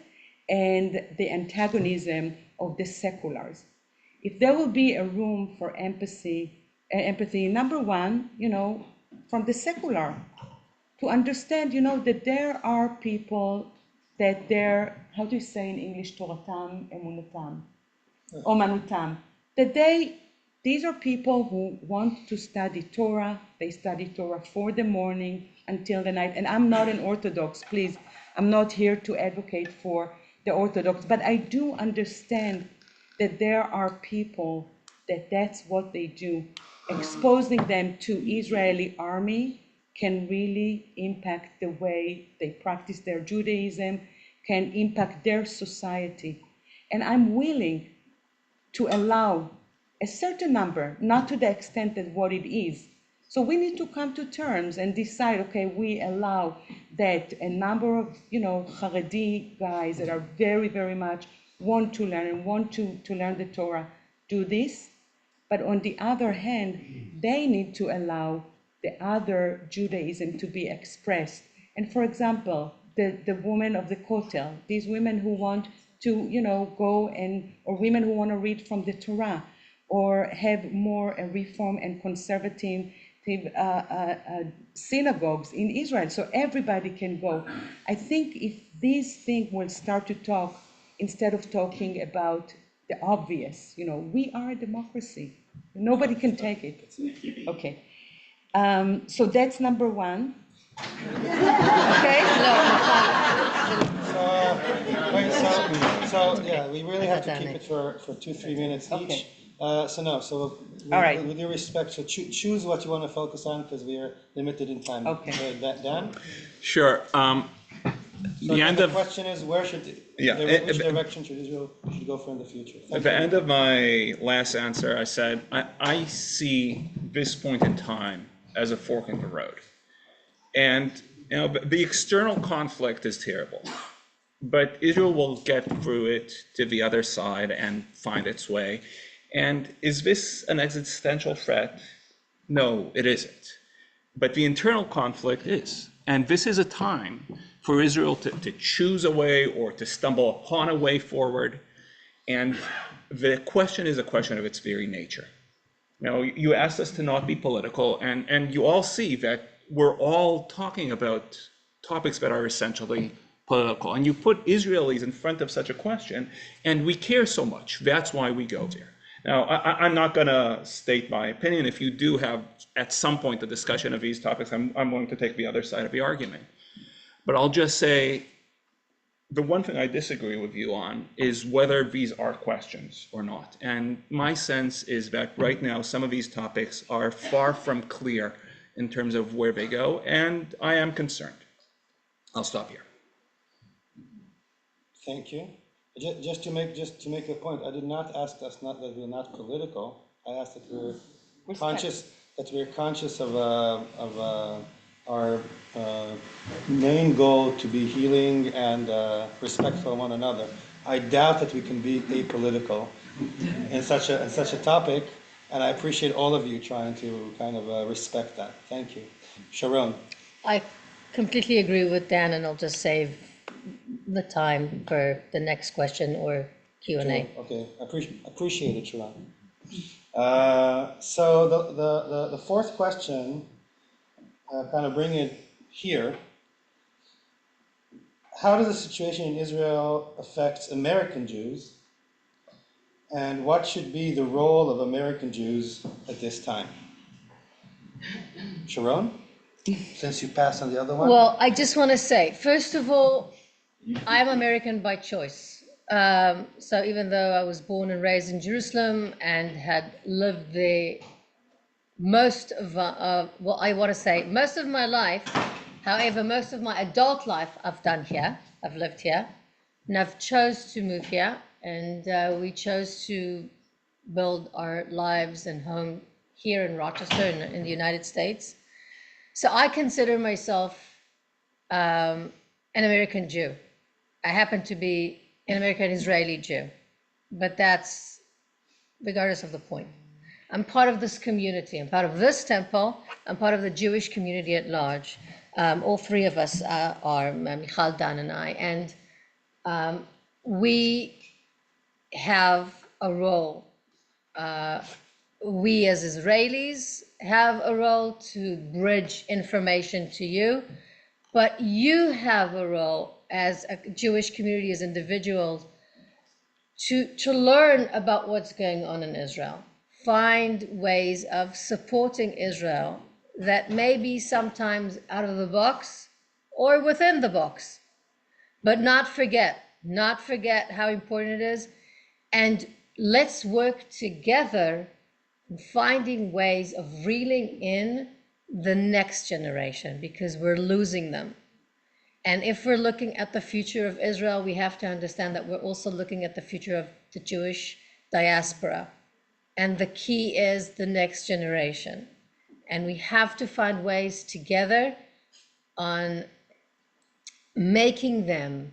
and the antagonism of the seculars. If there will be a room for empathy, number one, you know, from the secular, to understand, you know, that there are people that they're, how do you say in English, Toratam, Emunatam, Omanutam, that these are people who want to study Torah. They study Torah for the morning until the night. And I'm not an Orthodox, please. I'm not here to advocate for the Orthodox, but I do understand that there are people that that's what they do. Exposing them to Israeli army can really impact the way they practice their Judaism, can impact their society. And I'm willing to allow a certain number, not to the extent that what it is. So we need to come to terms and decide, okay, we allow that a number of, you know, Haredi guys that are very, very much want to learn and want to learn the Torah do this. But on the other hand, they need to allow the other Judaism to be expressed. And for example, the women of the Kotel, these women who want to, you know, go and, or women who want to read from the Torah, or have more a Reform and conservative synagogues in Israel, so everybody can go. I think if these things will start to talk, instead of talking about the obvious. We are a democracy. Nobody can take it. Okay. So that's number one. Okay? Yeah, we really have to keep it for 2-3 minutes each. Okay. All right. With your respect, so choose what you want to focus on because we are limited in time. Okay. Dan? Sure. The question is, which Yeah. direction should Israel go for in the future? At the end of my last answer, I said, I see this point in time as a fork in the road. And the external conflict is terrible, but Israel will get through it to the other side and find its way. And is this an existential threat? No, it isn't. But the internal conflict is. And this is a time for Israel to choose a way or to stumble upon a way forward. And the question is a question of its very nature. Now, you asked us to not be political, and you all see that we're all talking about topics that are essentially political. And you put Israelis in front of such a question, and we care so much. That's why we go there. Now, I'm not going to state my opinion. If you do have, at some point, a discussion of these topics, I'm willing to take the other side of the argument. But I'll just say, the one thing I disagree with you on is whether these are questions or not. And my sense is that right now, some of these topics are far from clear in terms of where they go, and I am concerned. I'll stop here. Thank you. Just to make a point, I did not ask us not that we're not political. I asked that we're conscious of our main goal to be healing and respectful of one another. I doubt that we can be apolitical in such a topic, and I appreciate all of you trying to kind of respect that. Thank you. Sharon. I completely agree with Dan, and I'll just save the time for the next question or Q&A. Okay, appreciate it, Sharon. So the fourth question, kind of bring it here. How does the situation in Israel affect American Jews? And what should be the role of American Jews at this time? Sharon, since you passed on the other one? Well, I just want to say, first of all, I'm American by choice. So even though I was born and raised in Jerusalem and had lived there most of my life, however, most of my adult life I've done here, I've lived here, and I've chose to move here, and we chose to build our lives and home here in Rochester in the United States. So I consider myself an American Jew. I happen to be an American Israeli Jew, but that's regardless of the point. I'm part of this community. I'm part of this temple. I'm part of the Jewish community at large. All three of us are, Michal, Dan, and I. And we have a role. We as Israelis have a role to bridge information to you, but you have a role as a Jewish community, as individuals, to learn about what's going on in Israel. Find ways of supporting Israel that may be sometimes out of the box or within the box, but not forget how important it is. And let's work together in finding ways of reeling in the next generation, because we're losing them. And if we're looking at the future of Israel, we have to understand that we're also looking at the future of the Jewish diaspora. And the key is the next generation. And we have to find ways together on making them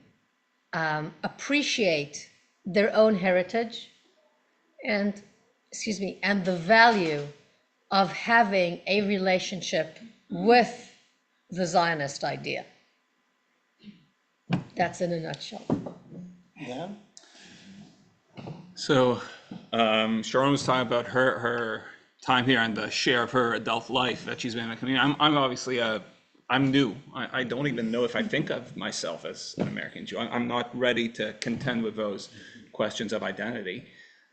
appreciate their own heritage and the value of having a relationship with the Zionist idea. That's in a nutshell. Yeah. So Sharon was talking about her time here and the share of her adult life that she's been in the community. I'm obviously I'm new. I don't even know if I think of myself as an American Jew. I'm not ready to contend with those questions of identity.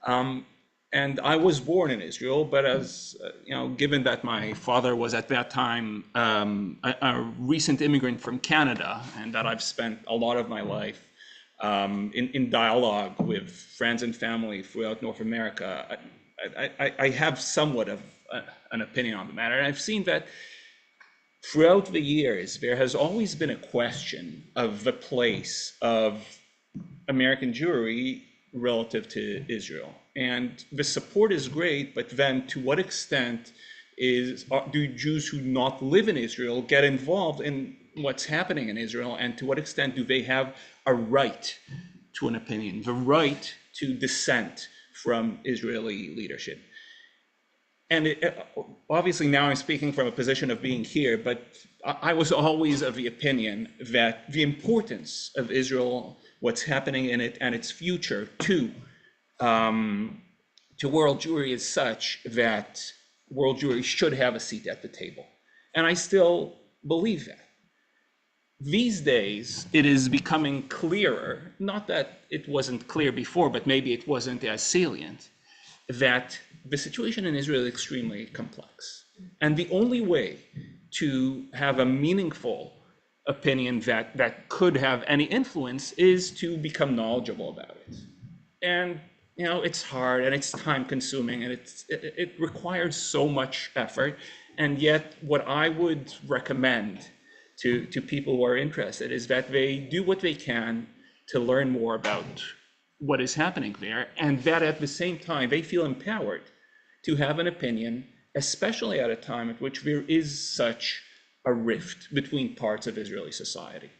And I was born in Israel, but as you know, given that my father was at that time a recent immigrant from Canada, and that I've spent a lot of my life in dialogue with friends and family throughout North America, I have somewhat of an opinion on the matter. And I've seen that throughout the years, there has always been a question of the place of American Jewry relative to Israel. And the support is great, but then to what extent do Jews who not live in Israel get involved in what's happening in Israel, and to what extent do they have a right to an opinion, the right to dissent from Israeli leadership? And obviously now I'm speaking from a position of being here, but I was always of the opinion that the importance of Israel, what's happening in it, and its future to world Jewry is such that world Jewry should have a seat at the table. And I still believe that. These days, it is becoming clearer, not that it wasn't clear before, but maybe it wasn't as salient, that the situation in Israel is extremely complex. And the only way to have a meaningful opinion that could have any influence is to become knowledgeable about it. And you know, it's hard and it's time consuming and it requires so much effort. And yet what I would recommend to people who are interested is that they do what they can to learn more about what is happening there, and that at the same time they feel empowered to have an opinion, especially at a time at which there is such a rift between parts of Israeli society.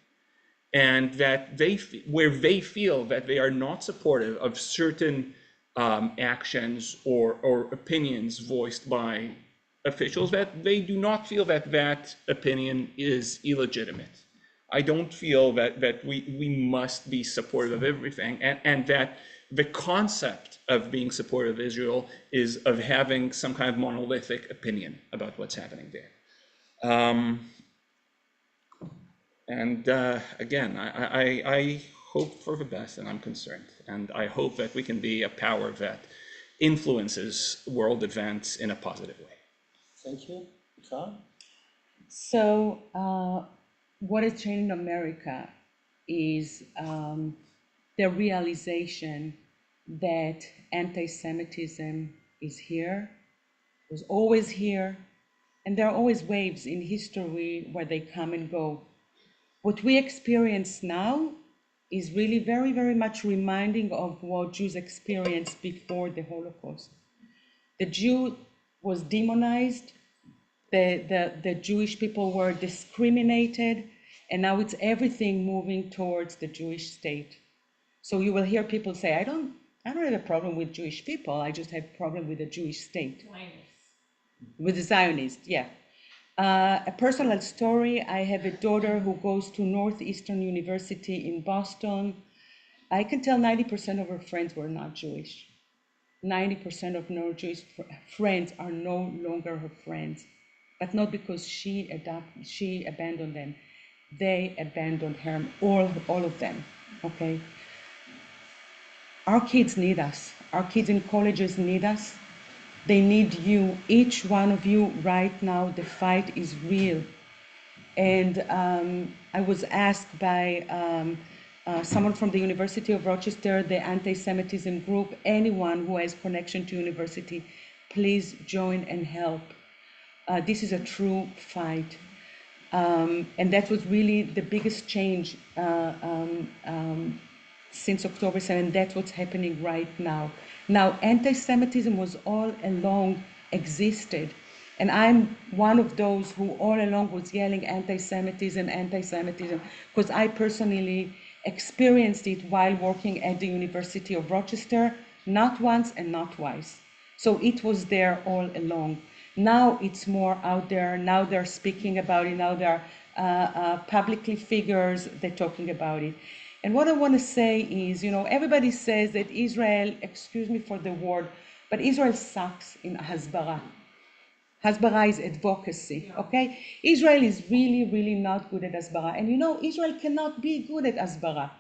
And that where they feel that they are not supportive of certain actions or opinions voiced by officials, that they do not feel that that opinion is illegitimate. I don't feel that we must be supportive of everything, and that the concept of being supportive of Israel is of having some kind of monolithic opinion about what's happening there. And again, I hope for the best, and I'm concerned. And I hope that we can be a power that influences world events in a positive way. Thank you. John? So what has changed in America is the realization that anti-Semitism is here, was always here, and there are always waves in history where they come and go. What we experience now is really very, very much reminding of what Jews experienced before the Holocaust. The Jew was demonized, the Jewish people were discriminated, and now it's everything moving towards the Jewish state. So you will hear people say, I don't have a problem with Jewish people, I just have a problem with the Jewish state. With the Zionists, yeah. A personal story, I have a daughter who goes to Northeastern University in Boston. I can tell 90% of her friends were not Jewish. 90% of non-Jewish friends are no longer her friends, but not because she abandoned them. They abandoned her, all of them, okay? Our kids need us. Our kids in colleges need us. They need you, each one of you right now. The fight is real. And I was asked by someone from the University of Rochester, the anti-Semitism group, anyone who has connection to university, please join and help. This is a true fight. And that was really the biggest change since October 7th. That's what's happening right now. Now, anti-Semitism was all along existed. And I'm one of those who all along was yelling anti-Semitism, anti-Semitism, because I personally experienced it while working at the University of Rochester, not once and not twice. So it was there all along. Now it's more out there. Now they're speaking about it. Now there are publicly figures, they're talking about it. And what I want to say is, you know, everybody says that Israel, excuse me for the word, but Israel sucks in hasbara. Hasbara is advocacy, okay? Israel is really, really not good at hasbara. And you know, Israel cannot be good at hasbara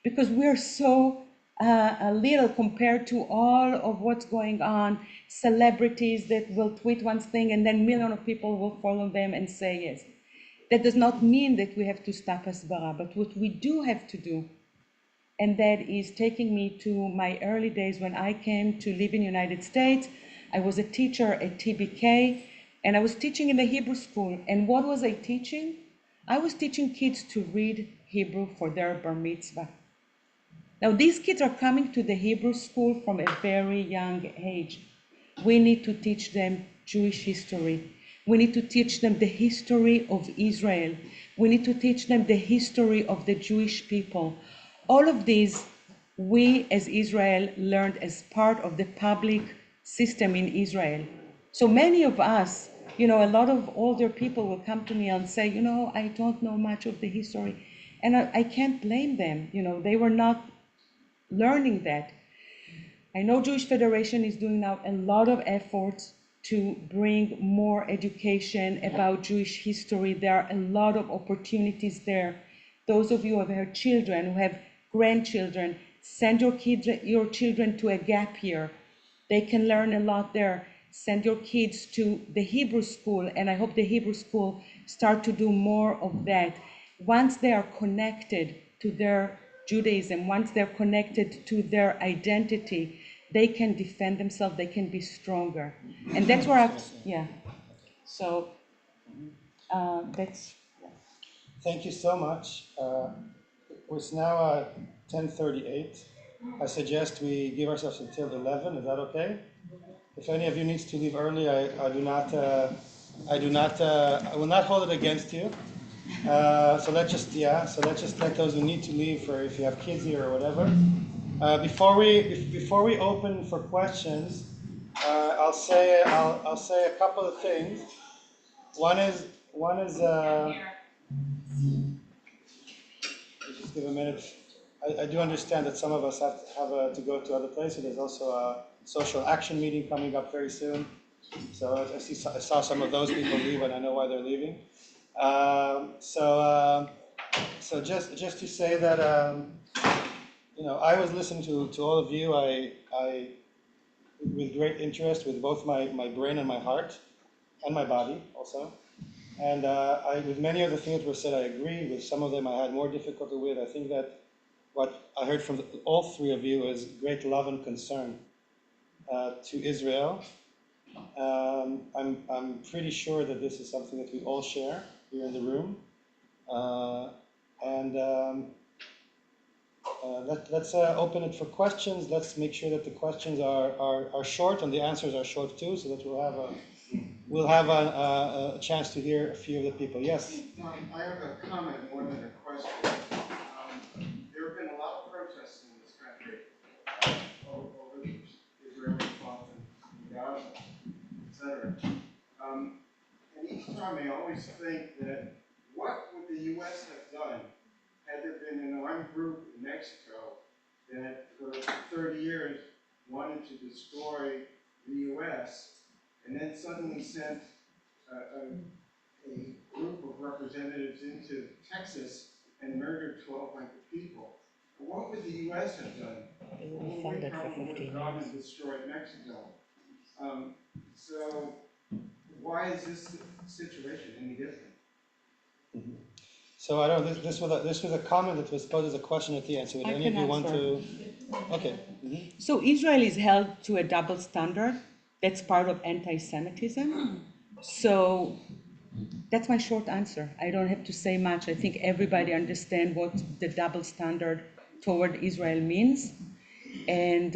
because we're so a little compared to all of what's going on, celebrities that will tweet one thing and then millions of people will follow them and say yes. That does not mean that we have to stop Hasbara, but what we do have to do, and that is taking me to my early days when I came to live in the United States. I was a teacher at TBK, and I was teaching in the Hebrew school. And what was I teaching? I was teaching kids to read Hebrew for their bar mitzvah. Now, these kids are coming to the Hebrew school from a very young age. We need to teach them Jewish history. We need to teach them the history of Israel. We need to teach them the history of the Jewish people. All of these, we as Israel learned as part of the public system in Israel. So many of us, a lot of older people will come to me and say, I don't know much of the history. And I can't blame them. They were not learning that. I know Jewish Federation is doing now a lot of efforts to bring more education about Jewish history. There are a lot of opportunities there. Those of you who have children, who have grandchildren, send your children to a gap year. They can learn a lot there. Send your kids to the Hebrew school, and I hope the Hebrew school start to do more of that. Once they are connected to their Judaism, once they're connected to their identity, they can defend themselves, they can be stronger. And that's where so that's. Thank you so much. It's now 10:38. I suggest we give ourselves until 11. Is that okay? If any of you needs to leave early, I will not hold it against you. So let's just let those who need to leave, for if you have kids here or whatever. Before we open for questions, I'll say a couple of things. One is just give a minute. I do understand that some of us have to go to other places. There's also a social action meeting coming up very soon. So I saw some of those people leave, and I know why they're leaving. So just to say that I was listening to all of you. I with great interest, with both my brain and my heart, and my body also. And with many of the things that were said, I agree. With some of them, I had more difficulty with. I think that what I heard from all three of you is great love and concern to Israel. I'm pretty sure that this is something that we all share here in the room. Let's open it for questions. Let's make sure that the questions are short and the answers are short too, so that we'll have a chance to hear a few of the people. Yes? I have a comment more than a question. There have been a lot of protests in this country over the Israeli response in Gaza, etc. And each time I always think that what would the U.S. have done had there been an armed group in Mexico that for 30 years wanted to destroy the U.S. and then suddenly sent a group of representatives into Texas and murdered 1,200 people. What would the U.S. have done? They were funded for 15 years. Gone and destroyed Mexico. So why is this situation any different? Mm-hmm. So I don't know, this was a comment that was posed as a question at the end. So would any of you want to? Okay. Mm-hmm. So Israel is held to a double standard. That's part of anti-Semitism. So that's my short answer. I don't have to say much. I think everybody understands what the double standard toward Israel means. And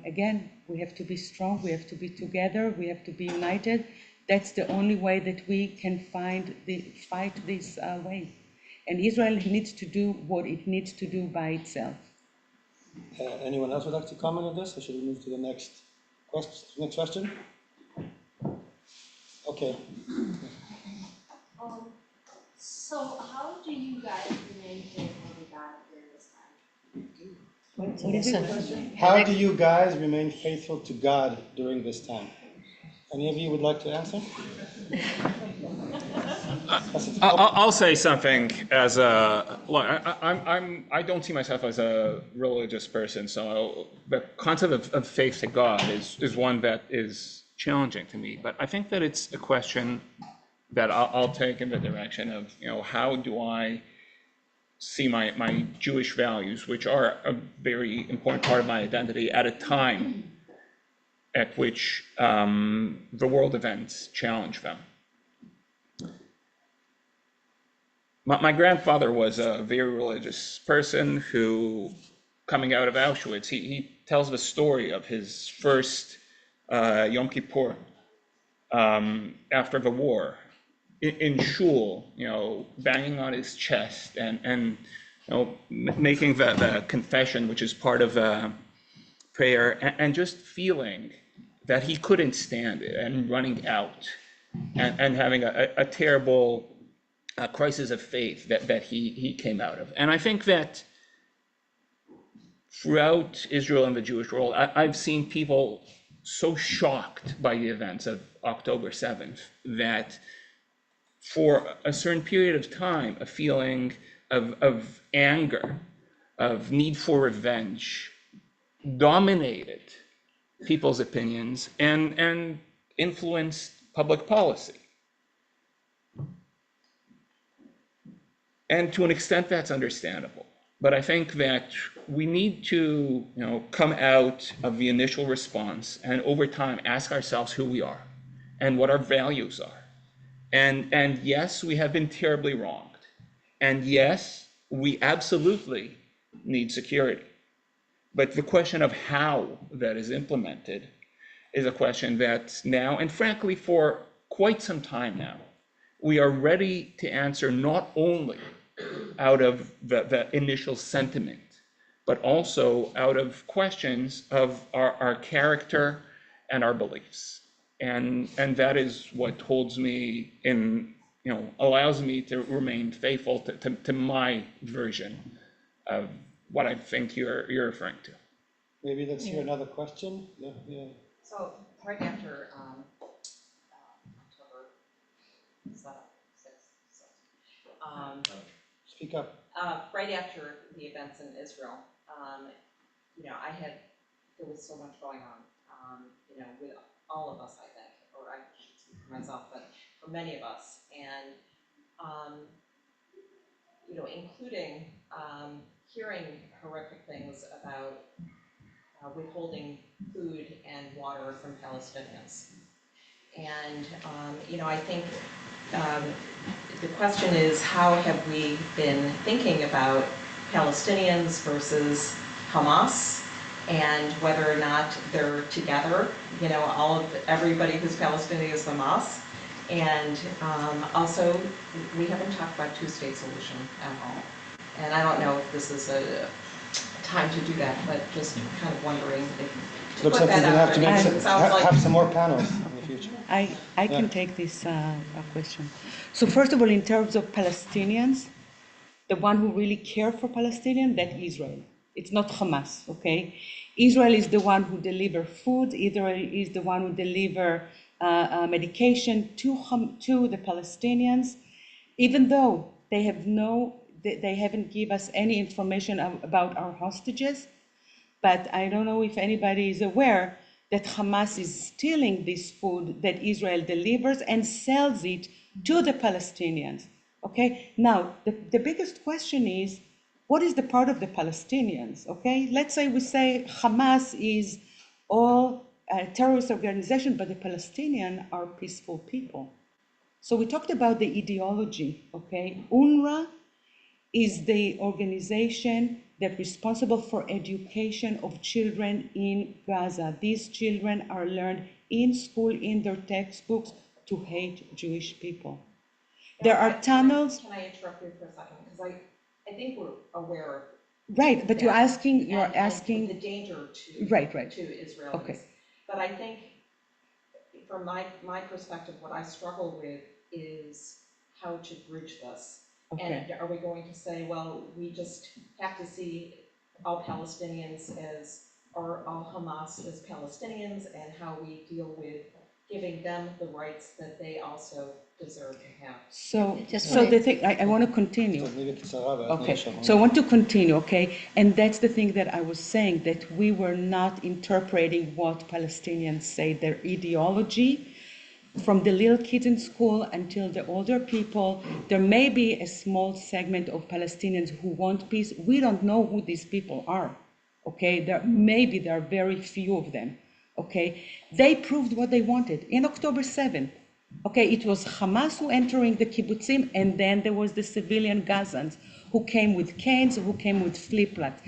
again, we have to be strong. We have to be together. We have to be united. That's the only way that we can fight this way. And Israel needs to do what it needs to do by itself. Anyone else would like to comment on this, or should we move to the next question? Okay. So how do you guys remain faithful to God during this time? What is it? How do you guys remain faithful to God during this time? Any of you would like to answer? specific. I'll say something as a, look, I don't see myself as a religious person, so the concept of faith to God is one that is challenging to me. But I think that it's a question that I'll take in the direction of, how do I see my Jewish values, which are a very important part of my identity, at a time at which the world events challenge them. My grandfather was a very religious person who, coming out of Auschwitz, he tells the story of his first Yom Kippur after the war in shul, banging on his chest and making the confession, which is part of prayer, and just feeling that he couldn't stand it and running out and having a terrible crisis of faith that he came out of. And I think that throughout Israel and the Jewish world, I've seen people so shocked by the events of October 7th that for a certain period of time, a feeling of anger, of need for revenge, dominated people's opinions and influenced public policy. And to an extent, that's understandable. But I think that we need to, come out of the initial response and over time ask ourselves who we are and what our values are. And yes, we have been terribly wronged. And yes, we absolutely need security. But the question of how that is implemented is a question that now, and frankly, for quite some time now, we are ready to answer not only out of the initial sentiment, but also out of questions of our character and our beliefs. And that is what holds me in, allows me to remain faithful to my version of what I think you're referring to. Maybe let's hear another question. Yeah. So right after October 6th, Speak up. right after the events in Israel, there was so much going on, with all of us, I think, or I should speak for myself, but for many of us, and including hearing horrific things about withholding food and water from Palestinians. And, I think the question is, how have we been thinking about Palestinians versus Hamas, and whether or not they're together, everybody who's Palestinian is Hamas. And also, we haven't talked about two-state solution at all. And I don't know if this is a time to do that, but just kind of wondering if Looks like we're gonna have to make have some more panels in the future. I can take this question. So first of all, in terms of Palestinians, the one who really care for Palestinians, that's Israel. It's not Hamas, okay? Israel is the one who deliver food. Israel is the one who deliver medication to the Palestinians, even though they haven't given us any information about our hostages. But I don't know if anybody is aware that Hamas is stealing this food that Israel delivers and sells it to the Palestinians. Okay, now the biggest question is, what is the part of the Palestinians? Okay, let's say we say Hamas is all a terrorist organization, but the Palestinians are peaceful people. So we talked about the ideology. Okay, UNRWA is the organization that's responsible for education of children in Gaza. These children are learned in school, in their textbooks, to hate Jewish people. There are tunnels. Can I interrupt you for a second? Because I think we're aware of. Right, but you're asking the danger to right to Israelis. Okay. But I think from my perspective, what I struggle with is how to bridge this. Okay. And are we going to say, well, we just have to see all Palestinians or all Hamas as Palestinians, and how we deal with giving them the rights that they also deserve to have. So, Just so wanna- the thing, I want to continue. תביא בקצרה ואז Okay, נהיה so I want to continue, okay? And that's the thing that I was saying, that we were not interpreting what Palestinians say, their ideology, from the little kids in school until the older people. There may be a small segment of Palestinians who want peace. We don't know who these people are, okay? Maybe there are very few of them, okay? They proved what they wanted in October 7th. Okay, it was Hamas who entering the kibbutzim, and then there was the civilian Gazans who came with canes, who came with flip-flops.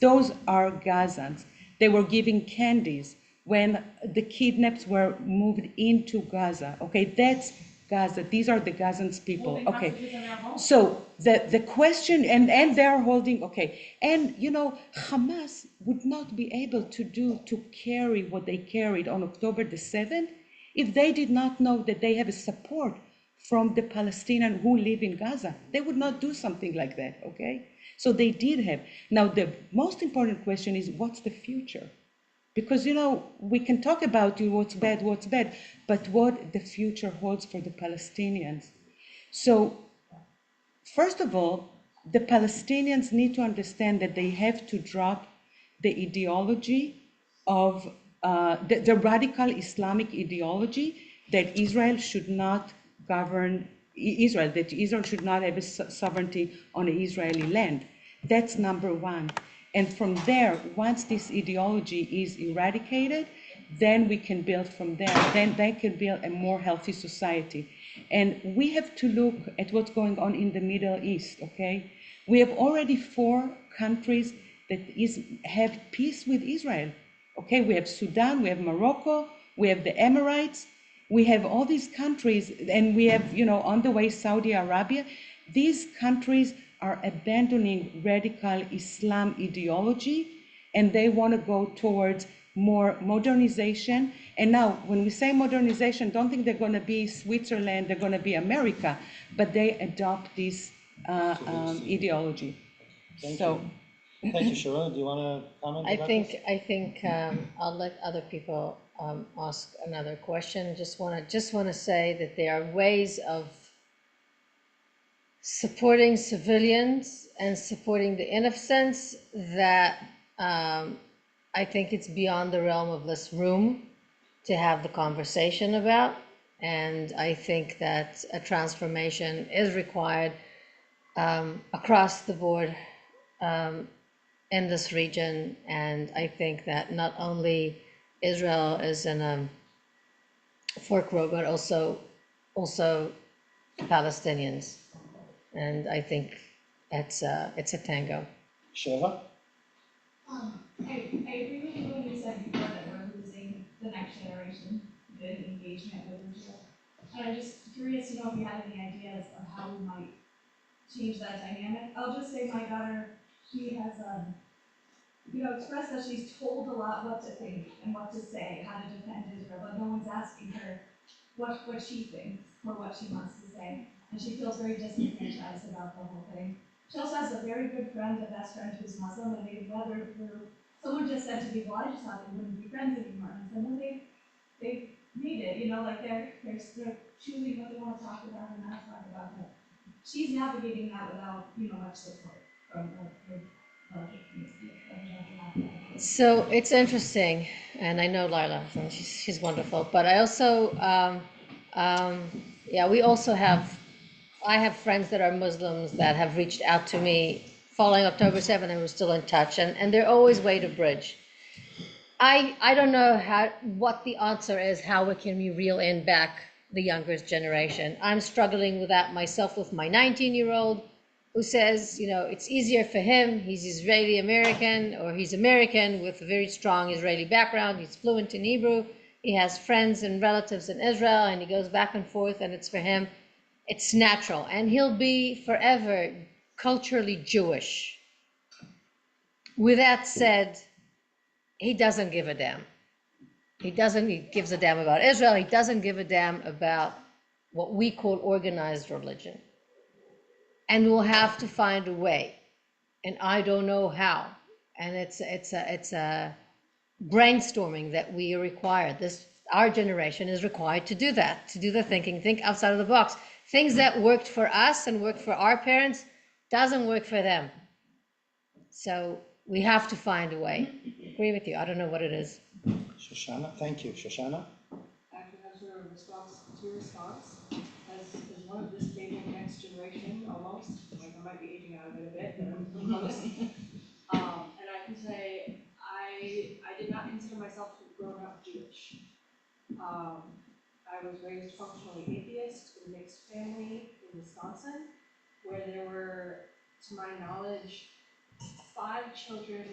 Those are Gazans. They were giving candies when the kidnaps were moved into Gaza. Okay, that's Gaza. These are the Gazans people. Okay, so the question, and they're holding, okay, and you know, Hamas would not be able to carry what they carried on October the 7th if they did not know that they have a support from the Palestinians who live in Gaza. They would not do something like that, okay? So they did have. Now, the most important question is, what's the future? Because, you know, we can talk about what's bad, but what the future holds for the Palestinians. So, first of all, the Palestinians need to understand that they have to drop the ideology of the radical Islamic ideology that Israel should not govern Israel, that Israel should not have a sovereignty on the Israeli land. That's number one. And from there, once this ideology is eradicated, then we can build from there. Then they can build a more healthy society. And we have to look at what's going on in the Middle East, okay? We have already 4 countries that have peace with Israel. Okay, we have Sudan, we have Morocco, we have the Emirates, we have all these countries, and we have, you know, on the way Saudi Arabia. These countries are abandoning radical Islam ideology, and they want to go towards more modernization. And now, when we say modernization, don't think they're going to be Switzerland, they're going to be America, but they adopt this ideology. Thank So. you. Thank you, Sharon. Do you want to comment I about think, this? I think I'll let other people ask another question. Just want to say that there are ways of supporting civilians and supporting the innocents that I think it's beyond the realm of this room to have the conversation about. And I think that a transformation is required across the board in this region. And I think that not only Israel is in a fork road, but also Palestinians. And I think it's a tango. Sheva? I agree with you when you said before that we're losing the next generation, the engagement with Israel. And I'm just curious, you know, if you had any ideas of how we might change that dynamic. I'll just say my daughter, she has, you know, expressed that she's told a lot what to think and what to say, how to defend Israel, but no one's asking her what she thinks or what she wants to say. And she feels very disenfranchised about the whole thing. She also has a very good friend, a best friend who's Muslim, and they've weathered through. Someone just said to me, well, I just thought they wouldn't be friends anymore. And I said, no, they've made it, you know, like they're choosing what they want to talk about and not talk about it. She's navigating that without, you know, much support from the larger community. So it's interesting, and I know Lila, and she's wonderful, but I also, yeah, we also have, I have friends that are Muslims that have reached out to me following October 7th, and we're still in touch, and they're always way to bridge. I don't know what the answer is, how we can reel in back the younger generation. I'm struggling with that myself with my 19-year-old, who says, you know, it's easier for him, he's Israeli American, or he's American with a very strong Israeli background, he's fluent in Hebrew, he has friends and relatives in Israel, and he goes back and forth, and it's for him, it's natural, and he'll be forever culturally Jewish. With that said, he doesn't give a damn. He gives a damn about Israel, he doesn't give a damn about what we call organized religion. And we'll have to find a way, and I don't know how. And it's a brainstorming that we require. our generation is required to do that, to do the thinking, think outside of the box. Things that worked for us and worked for our parents doesn't work for them. So we have to find a way. Agree with you. I don't know what it is. Shoshana, thank you. Shoshana? Actually, as a response to your response, as one of this maybe next generation almost, like I might be aging out of it a bit, but I'm pretty close. And I can say I did not consider myself to have grown up Jewish. I was raised functionally atheist in a mixed family in Wisconsin, where there were, to my knowledge, 5 children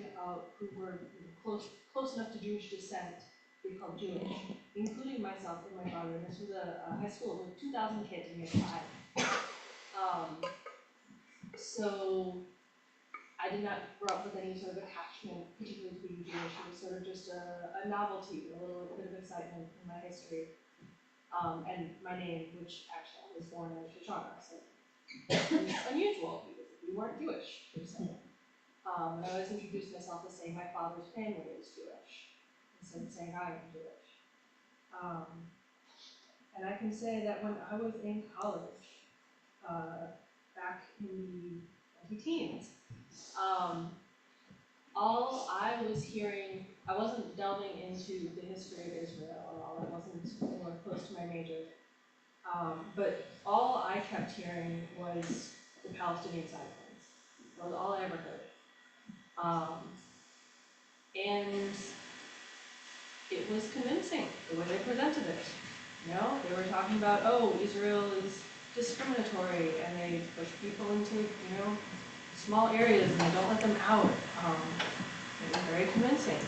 who were close enough to Jewish descent to be called Jewish, including myself and my brother. And this was a high school with 2,000 kids, and we had 5. So I did not grow up with any sort of attachment, particularly to being Jewish. It was sort of just a novelty, a little bit of excitement in my history. And my name, which actually I was born as Shoshana, so it's unusual because we weren't Jewish, per se. And I always introduced myself as saying my father's family is Jewish, instead of saying I am Jewish. And I can say that when I was in college, back in the 20-teens, all I was hearing, I wasn't delving into the history of Israel at all. It wasn't anywhere close to my major. But all I kept hearing was the Palestinian side of things. That was all I ever heard. And it was convincing the way they presented it. You know, they were talking about, oh, Israel is discriminatory and they push people into, small areas and they don't let them out. It was very convincing.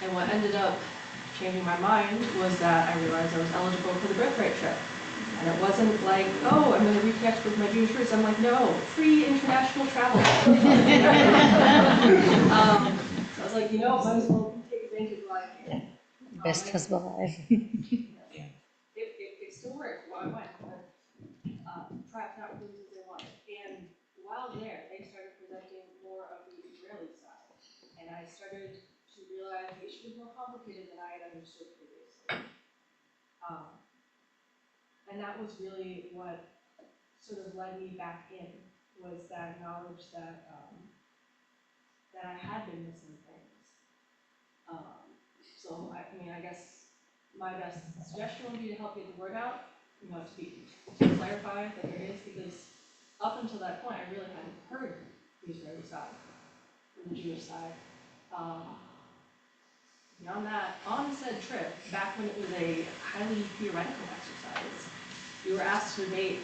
And what ended up changing my mind was that I realized I was eligible for the birthright trip. And it wasn't like, oh, I'm going to reconnect with my Jewish roots. I'm like, no, free international travel. So I was like, might as well take advantage while I can. Best husband alive. It still worked while I went, but perhaps not really as they wanted. And while there, they started presenting more of the Israeli side. And I started to realize the issue was more complicated than I had understood previously. And that was really what sort of led me back in, was that knowledge that that I had been missing things. So I guess my best suggestion would be to help get the word out, to clarify that there is, because up until that point, I really hadn't heard the Israeli side, or the Jewish side. Beyond that, on said trip, back when it was a highly theoretical exercise, we were asked to debate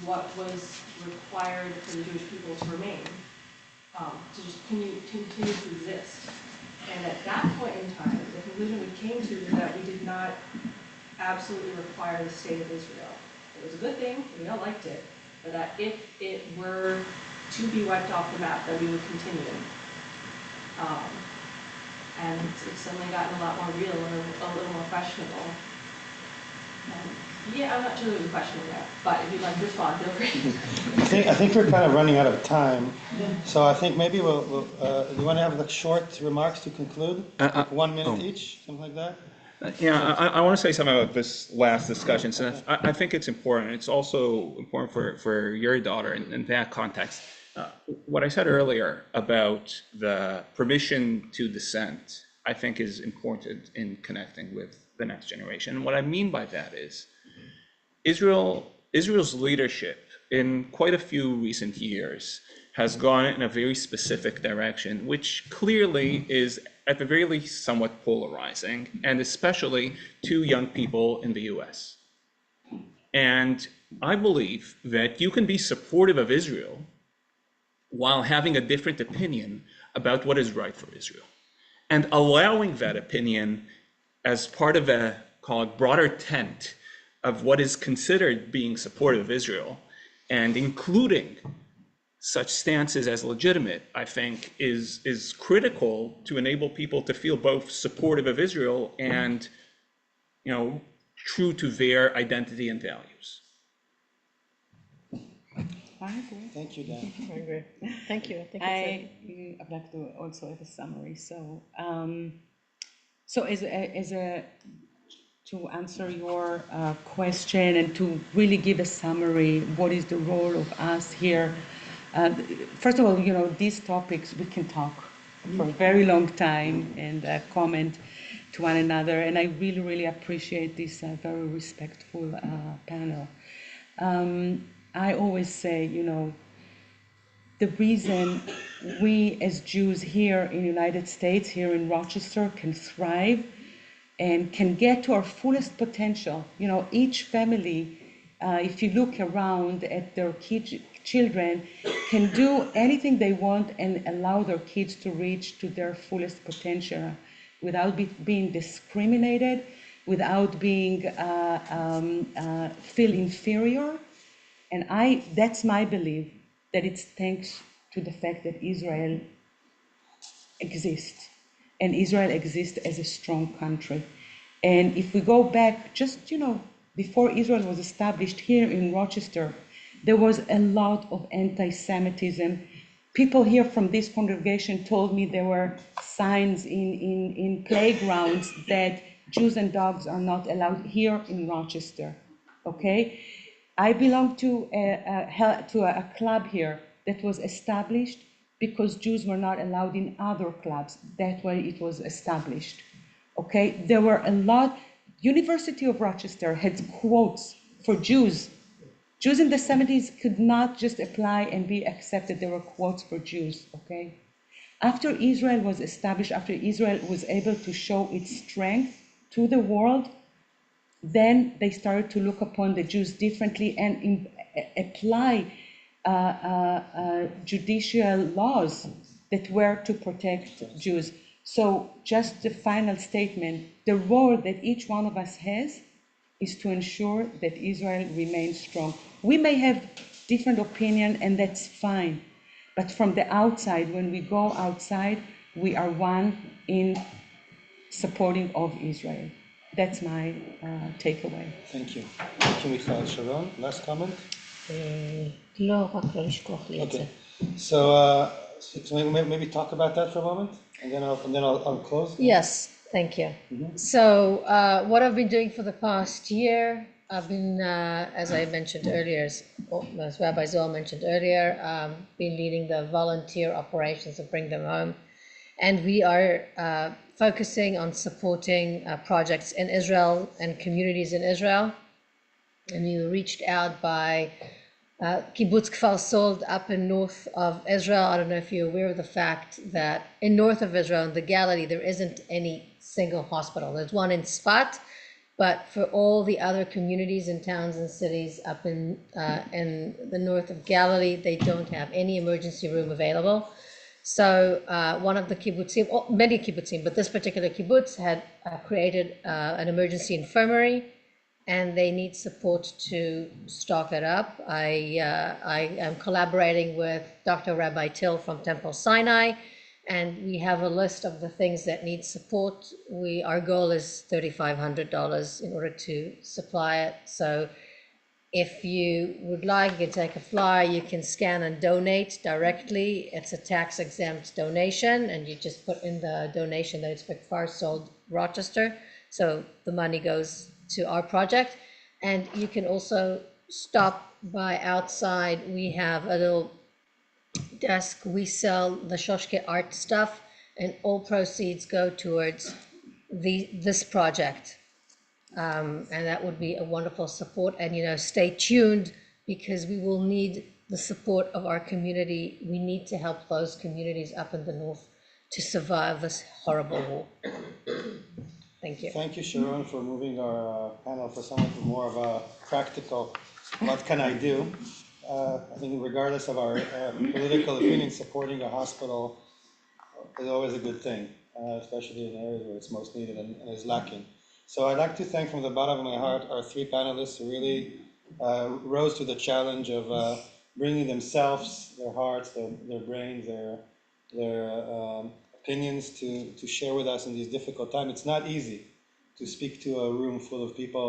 what was required for the Jewish people to remain, to just continue to exist. And at that point in time, the conclusion we came to was that we did not absolutely require the state of Israel. It was a good thing, we all liked it, but that if it were to be wiped off the map, that we would continue. And it's suddenly gotten a lot more real and a little more questionable. And yeah, I'm not sure there was a question in there, but if you'd like to respond, feel free. I think we're kind of running out of time, so I think maybe we'll you want to have like short remarks to conclude? 1 minute each, something like that? I want to say something about this last discussion. So I think it's important. It's also important for your daughter in that context. What I said earlier about the permission to dissent, I think is important in connecting with the next generation. And what I mean by that is Israel's leadership in quite a few recent years has gone in a very specific direction, which clearly is at the very least somewhat polarizing, and especially to young people in the US. And I believe that you can be supportive of Israel while having a different opinion about what is right for Israel, and allowing that opinion as part of a, call it, broader tent of what is considered being supportive of Israel, and including such stances as legitimate, I think, is critical to enable people to feel both supportive of Israel and, true to their identity and values. I agree. Thank you, Dan. I agree. Thank you. I think I'd like to also have a summary. So So to answer your question and to really give a summary, what is the role of us here? First of all, these topics, we can talk for a very long time and comment to one another. And I really, really appreciate this very respectful panel. I always say, the reason we as Jews here in the United States, here in Rochester, can thrive and can get to our fullest potential. Each family, if you look around at their children, can do anything they want and allow their kids to reach to their fullest potential without being discriminated, without being feel inferior. And that's my belief, that it's thanks to the fact that Israel exists. And Israel exists as a strong country. And if we go back, just, before Israel was established here in Rochester, there was a lot of anti-Semitism. People here from this congregation told me there were signs in playgrounds that Jews and dogs are not allowed here in Rochester, okay? I belong to a club here that was established because Jews were not allowed in other clubs. That's why it was established. Okay, there were a lot. University of Rochester had quotes for Jews. Jews in the 70s could not just apply and be accepted. There were quotes for Jews. Okay, after Israel was established, after Israel was able to show its strength to the world, then they started to look upon the Jews differently and apply judicial laws that were to protect Jews. So just the final statement, the role that each one of us has is to ensure that Israel remains strong. We may have different opinion, and that's fine. But from the outside, when we go outside, we are one in supporting of Israel. That's my takeaway. Thank you. Thank you, Michael. Sharon, last comment? לא, רק לא לשכוח לי את זה. Okay. So maybe talk about that for a moment, and then I'll close. Yes, thank you. So what I've been doing for the past year, I've been, as I mentioned earlier, as Rabbi Zohar mentioned earlier, been leading the volunteer operations of Bring Them Home. And we are focusing on supporting projects in Israel and communities in Israel. And we were reached out by Kibbutz Kfar Sold up in north of Israel. I don't know if you're aware of the fact that in north of Israel, in the Galilee, there isn't any single hospital. There's one in Sfat, but for all the other communities and towns and cities up in the north of Galilee, they don't have any emergency room available. So one of the kibbutzim, many kibbutzim, but this particular kibbutz had created an emergency infirmary, and they need support to stock it up. I am collaborating with Dr. Rabbi Till from Temple Sinai, and we have a list of the things that need support. Our goal is $3,500 in order to supply it. So if you would like, you can take a flyer, you can scan and donate directly. It's a tax exempt donation, and you just put in the donation that it's Kfar Sold Rochester. So the money goes to our project. And you can also stop by outside. We have a little desk. We sell the Shoshke art stuff, and all proceeds go towards this project. And that would be a wonderful support. And, stay tuned, because we will need the support of our community. We need to help those communities up in the north to survive this horrible war. Thank you. Thank you, Sharon, for moving our panel for somewhat more of a practical, what can I do? I think regardless of our political opinion, supporting a hospital is always a good thing, especially in areas where it's most needed and is lacking. So I'd like to thank from the bottom of my heart our three panelists who really rose to the challenge of bringing themselves, their hearts, their brains, their opinions to share with us in these difficult times. It's not easy to speak to a room full of people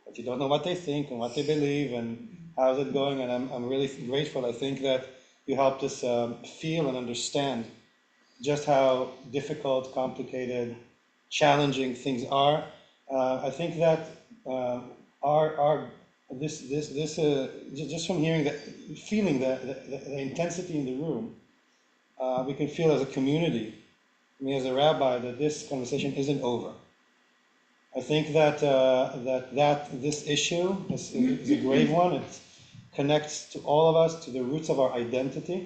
that you don't know what they think and what they believe and how's it going, and I'm really grateful. I think that you helped us feel and understand just how difficult, complicated, challenging things are. I think that just from hearing that, feeling the intensity in the room, we can feel as a community, me as a rabbi, that this conversation isn't over. I think that this issue is a grave one. It connects to all of us, to the roots of our identity,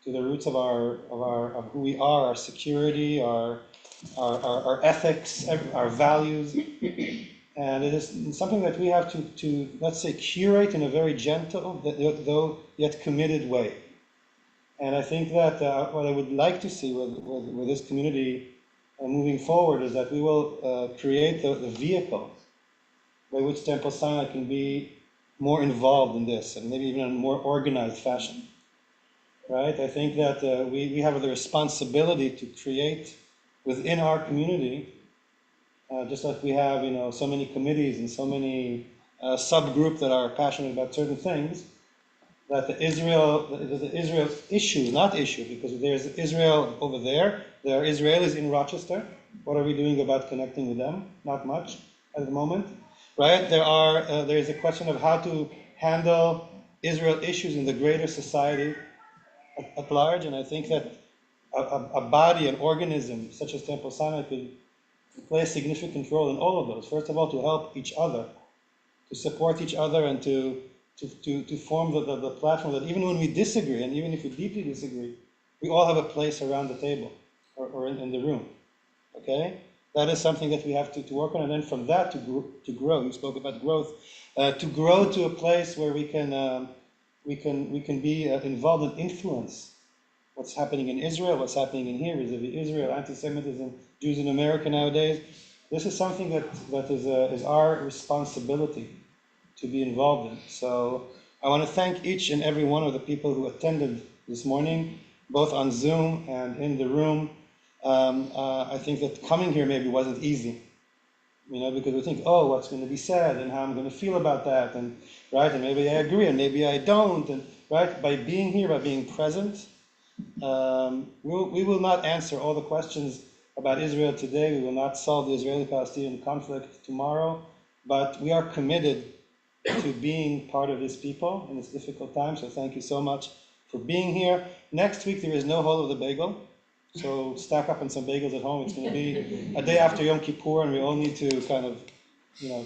to the roots of of who we are, our security, our ethics, our values, and it is something that we have to let's say curate in a very gentle, though yet committed way. And I think that what I would like to see with this community moving forward is that we will create the vehicle by which Temple Sinai can be more involved in this, and maybe even in a more organized fashion. Right? I think that we have the responsibility to create within our community, just like we have, so many committees and so many subgroups that are passionate about certain things, that the Israel issue, not issue, because there's Israel over there are Israelis in Rochester. What are we doing about connecting with them? Not much at the moment, right? There is a question of how to handle Israel issues in the greater society at large, and I think that a body, an organism such as Temple Sinai could play a significant role in all of those. First of all, to help each other, to support each other, and to form the platform that even when we disagree, and even if we deeply disagree, we all have a place around the table or in the room. Okay? That is something that we have to work on, and then from that to grow. You spoke about growth. To grow to a place where we can be involved and influence what's happening in Israel, what's happening in here, vis-a-vis Israel, anti-Semitism, Jews in America nowadays. This is something that is our responsibility to be involved in. So I want to thank each and every one of the people who attended this morning, both on Zoom and in the room. I think that coming here maybe wasn't easy, because we think, oh, what's going to be said and how I'm going to feel about that, and right, and maybe I agree and maybe I don't, and right, by being here, by being present, we will not answer all the questions about Israel today. We will not solve the Israeli-Palestinian conflict tomorrow, but we are committed to being part of this people in this difficult time. So thank you so much for being here. Next week there is no Hole of the Bagel, so stack up on some bagels at home. It's going to be a day after Yom Kippur, and we all need to kind of,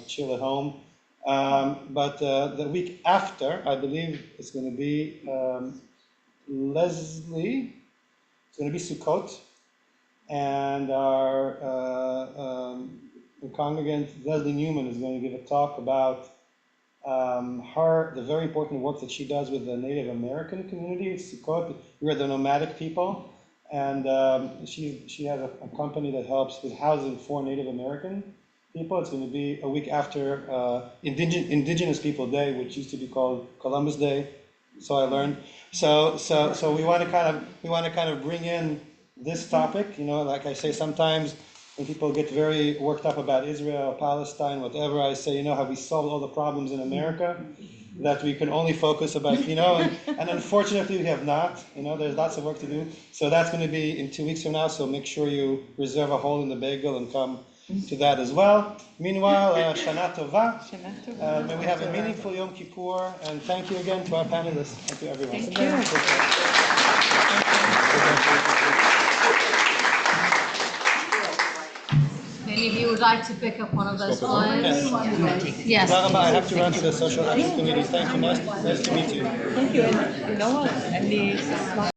chill at home. But the week after, I believe it's going to be Leslie. It's going to be Sukkot, and our congregant Leslie Newman is going to give a talk about the very important work that she does with the Native American community. Sukkot, we are the nomadic people, and she has a company that helps with housing for Native American people. It's going to be a week after Indigenous People Day, which used to be called Columbus Day. So I learned. So we want to kind of bring in this topic. Like I say, sometimes when people get very worked up about Israel, Palestine, whatever, I say, have we solved all the problems in America? That we can only focus about, and unfortunately we have not. There's lots of work to do. So that's going to be in 2 weeks from now. So make sure you reserve a hole in the bagel and come to that as well. Meanwhile, Shana Tova. May we have a meaningful Yom Kippur, and thank you again to our panelists. Thank you, everyone. Thank you. Any of you would like to pick up one of those flyers? Yes. I have to run to the social action committee. Thank you. Nice to meet you. Thank you. And you know what? And the